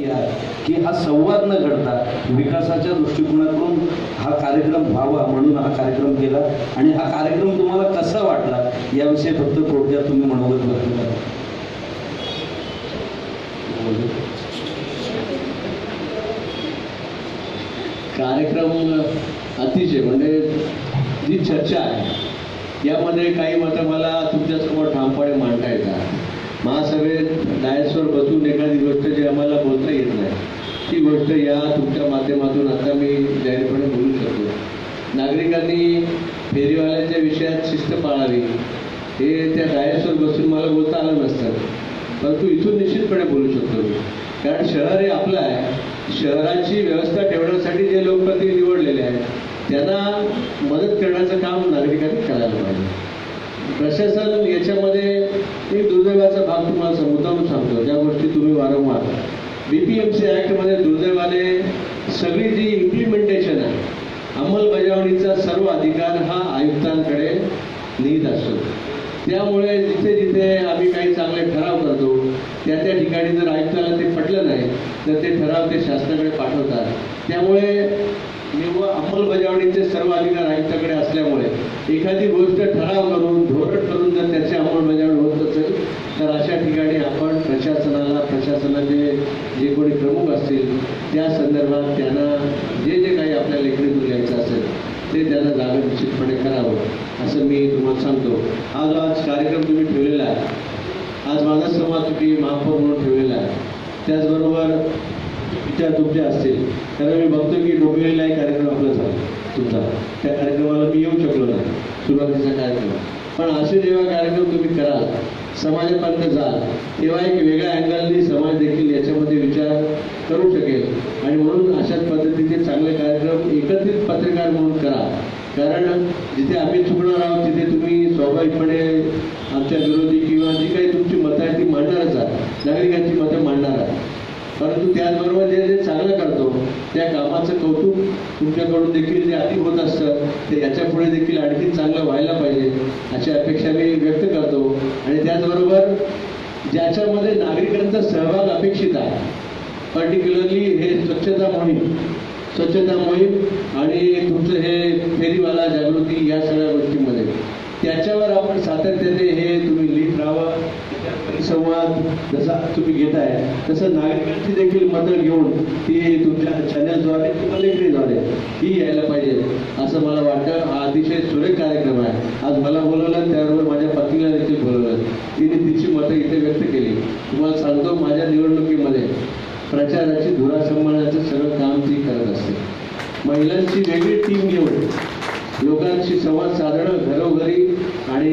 की हा संवाद न घडता विकासाच्या दृष्टिकोनातून हा कार्यक्रम व्हावा म्हणून हा कार्यक्रम केला. आणि हा कार्यक्रम तुम्हाला कसा वाटला याविषयी फक्त थोडक्यात तुम्ही मनोगत व्यक्त करा. कार्यक्रम अतिशय म्हणजे जी चर्चा आहे यामध्ये काही मतं मला तुमच्यासमोर ठामपणे मांडता येतात. महासभेत डायसवर बसून एखादी गोष्ट जी आम्हाला बोलता येत नाही ती गोष्ट या तुमच्या माध्यमातून आता मी जाहीरपणे बोलू शकतो. नागरिकांनी फेरीवाल्यांच्या विषयात शिस्त पाळावी हे त्या डायसवर बसून मला बोलता आलं नसतं, परंतु इथून निश्चितपणे बोलू शकतो मी. कारण शहर हे आपलं आहे. शहराची व्यवस्था ठेवण्यासाठी जे लोकप्रतिनिधी निवडलेले आहेत त्यांना मदत करण्याचं काम नागरिकांनी करायला पाहिजे. प्रशासन याच्यामध्ये एक दुर्दैवाचा भाग तुम्हाला मुद्दाम सांगतो, ज्या गोष्टी तुम्ही वारंवार BPMC ॲक्टमध्ये दुर्दैवाने सगळी जी इम्प्लिमेंटेशन आहे, अंमलबजावणीचा सर्व अधिकार हा आयुक्तांकडे निहित असतो. त्यामुळे जिथे जिथे आम्ही काही चांगले ठराव करतो त्या ठिकाणी जर आयुक्ताला ते पटलं नाही तर ते ठराव ते शासनाकडे पाठवतात. त्यामुळे अंमलबजावणीचे सर्व अधिकार आयुक्ताकडे असल्यामुळे एखादी गोष्ट ठराव करून धोरण करून जर त्याची अंमलबजावणी होत असेल तर अशा ठिकाणी आपण प्रशासनाचे जे कोणी प्रमुख असतील त्या संदर्भात त्यांना जे काही आपल्या लेखणीतून लिहायचं असेल ते त्यांना जागा निश्चितपणे करावं असं मी तुम्हाला सांगतो. हा जो आज कार्यक्रम तुम्ही ठेवलेला आहे, आज माझा समाज तुम्ही महापौर म्हणून ठेवलेला आहे, त्याचबरोबर विचार तुमचे असतील. कारण मी बघतो की डोंबिवलीला एक कार्यक्रम आपला झाला तुमचा, त्या कार्यक्रमाला मी येऊ शकलो नाही, सुरुवातीचा कार्यक्रम. पण असे जेव्हा कार्यक्रम तुम्ही कराल, समाजापर्यंत जाल, तेव्हा एक वेगळ्या अँगलनी समाज देखील याच्यामध्ये विचार करू शकेल. आणि म्हणून अशाच पद्धतीचे चांगले कार्यक्रम एकत्रित पत्रकार म्हणून करा. कारण जिथे आम्ही चुकणार आहोत तिथे तुम्ही स्वाभाविकपणे आमच्या विरोधी किंवा जी काही तुमची मतं आहेत ती मांडणारच आहात, नागरिकांची मतं मांडणार आहात. परंतु त्याचबरोबर जे चांगलं करतो त्या कामाचं कौतुक तुमच्याकडून देखील जे आधी होत असतं ते याच्या पुढे देखील आणखी चांगलं व्हायला पाहिजे अशी अपेक्षा मी व्यक्त करतो. आणि त्याचबरोबर ज्याच्यामध्ये नागरिकांचा सहभाग अपेक्षित आहे, पर्टिक्युलरली हे स्वच्छता मोहीम आणि तुमचं हे फेरीवाला जागृती या सगळ्या गोष्टींमध्ये त्याच्यावर आपण सातत्याने हे तुम्ही लिहित राहावं. संवाद जसा तुम्ही घेताय तसं नागरिकांची देखील मदत घेऊन ती तुमच्या चॅनलद्वारे किंवा लेखणीद्वारे ही यायला पाहिजे असं मला वाटतं. हा अतिशय सुरेख कार्यक्रम आहे. आज मला बोलवलं, त्याबरोबर माझ्या पत्नीला देखील बोलवलं, तिने तिची मतं इथे व्यक्त केली. तुम्हाला सांगतो, माझ्या निवडणुकीमध्ये प्रचाराची धुरा सांभाळण्याचं सगळं काम ती करत असते. महिलांची वेगळी टीम घेऊन लोकांशी संवाद साधणं घरोघरी आणि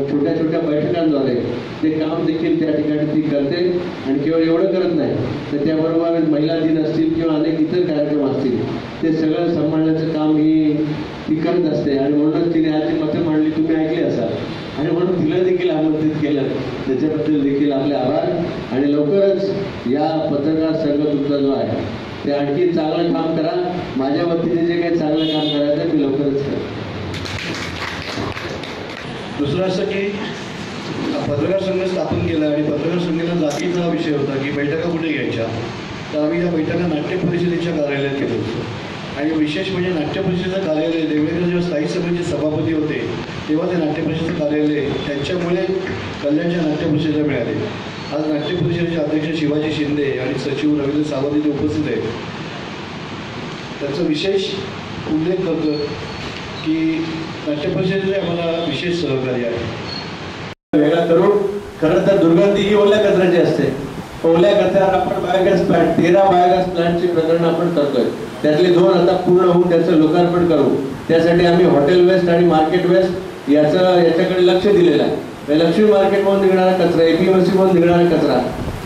छोट्या छोट्या बैठकांद्वारे ते काम देखील त्या ठिकाणी ती करते. आणि केवळ एवढं करत नाही तर त्याबरोबर महिला दिन असतील किंवा अनेक इतर कार्यक्रम असतील ते सगळं सांभाळण्याचं काम ती करत असते. आणि म्हणूनच तिने आज जी मतं मांडली तुम्ही ऐकली असाल आणि म्हणून तिला देखील आमंत्रित केलं, त्याच्याबद्दल देखील आपले आभार. आणि लवकरच या पत्रकार संघ तुमचा जो आहे ते आणखी चांगलं काम करा. माझ्या वतीने जे काही चांगलं काम करायचं मी लवकरच करेन. दुसरं असं की पत्रकार संघ स्थापन केला आणि पत्रकार संघाला जातीचा हा विषय होता की बैठका कुठे घ्यायच्या. तर आम्ही या बैठका नाट्य परिषदेच्या कार्यालयात केलं होतं. आणि विशेष म्हणजे नाट्य परिषदेचं कार्यालय देवेंद्र जेव्हा स्थायी समितीचे सभापती होते तेव्हा ते नाट्य परिषदेचं कार्यालय त्यांच्यामुळे कल्याणच्या नाट्य परिषदेला मिळाले. आज नाट्य परिषदेचे अध्यक्ष शिवाजी शिंदे आणि सचिव रवींद्र सावंत इथे उपस्थित आहेत. त्याचा विशेष उल्लेख करतो की नाट्य परिषदेचे आम्हाला विशेष सहकार्य आहे. वेगळा करून खरं तर दुर्गंधी ही ओल्या कचऱ्याची असते. ओल्या कचऱ्यावर आपण बायोगॅस प्लांट 13 बायोगॅस प्लांटची प्रकरण आपण करतोय. त्यातले 2 आता पूर्ण होऊन त्याचं लोकार्पण करू. त्यासाठी आम्ही हॉटेल वेस्ट आणि मार्केट वेस्ट याच्याकडे लक्ष दिलेलं आहे. लक्ष्मी मार्केटमधून निघणारा कचरा, APMC मधून निघणारा कचरा,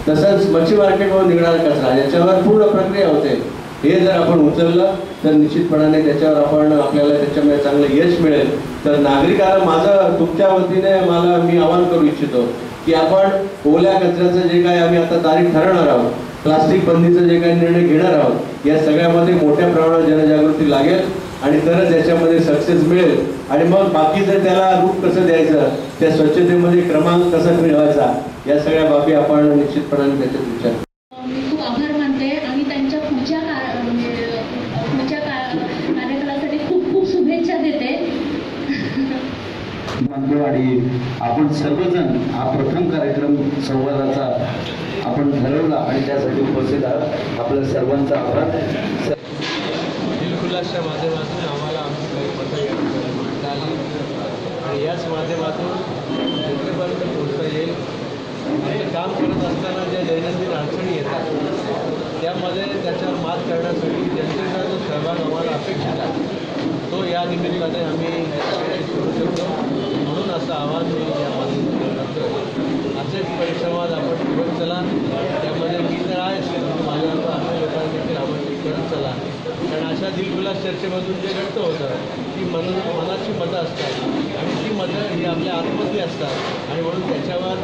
तसंच मच्छी मार्केटमधून निघणारा कचरा याच्यावर पूर्ण प्रक्रिया होते. हे जर आपण उचललं तर निश्चितपणाने त्याच्यावर आपल्याला त्याच्यामध्ये चांगलं यश मिळेल. तर नागरिकांना माझं तुमच्या वतीने मी आवाहन करू इच्छितो की आपण ओल्या कचऱ्याचं जे काही आम्ही आता तारीख ठरवणार आहोत, प्लास्टिक बंदीचा जे काही निर्णय घेणार आहोत, या सगळ्यामध्ये मोठ्या प्रमाणात जनजागृती लागेल आणि तरच याच्यामध्ये सक्सेस मिळेल. आणि मग बाकीचं त्याला रूप कसं द्यायचं, त्या स्वच्छतेमध्ये क्रमांक कसा मिळवायचा, या सगळ्या बाबी आपण निश्चितपणाने त्याच्यात विचार. मी खूप आभार मानते आणि त्यांच्या पुढच्या कार्यक्रमासाठी खूप खूप शुभेच्छा देते. आणि आपण सर्वजण हा प्रथम कार्यक्रम संवादाचा आपण ठरवला आणि त्यासाठी उपस्थित आहात. आपल्या सर्वांचा आभार. दिलखुलासच्या माध्यमातून आम्हाला आमची काही मतं मांडता आली आणि याच माध्यमातून जनतेपर्यंत पोहोचता येईल. आमचं काम करत असताना ज्या दैनंदिन अडचणी येतात त्यामध्ये त्याच्यावर मात करण्यासाठी जनतेचा जो सहभाग आम्हाला अपेक्षित आहे तो या निमित्ताने आम्ही करू शकतो. म्हणून असं आवाहन मी या माध्यमातून करतो. असेच परिश्रमात आपण घेऊन चला. त्यामध्ये मी तर आहेच, माझ्याबरोबर अनेक लोकांनी देखील आमंत्रित करत चला. कारण अशा दिलखुलास चर्चेमधून जे घडतं होतं ती मनाची मतं असतात आणि ती मतं ही आपल्या आतमधली असतात आणि म्हणून त्याच्यावर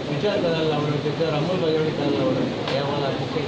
विचार करायला लावणं, त्याच्यावर अंमलबजावणी करायला लावणं हे आम्हाला अतिशय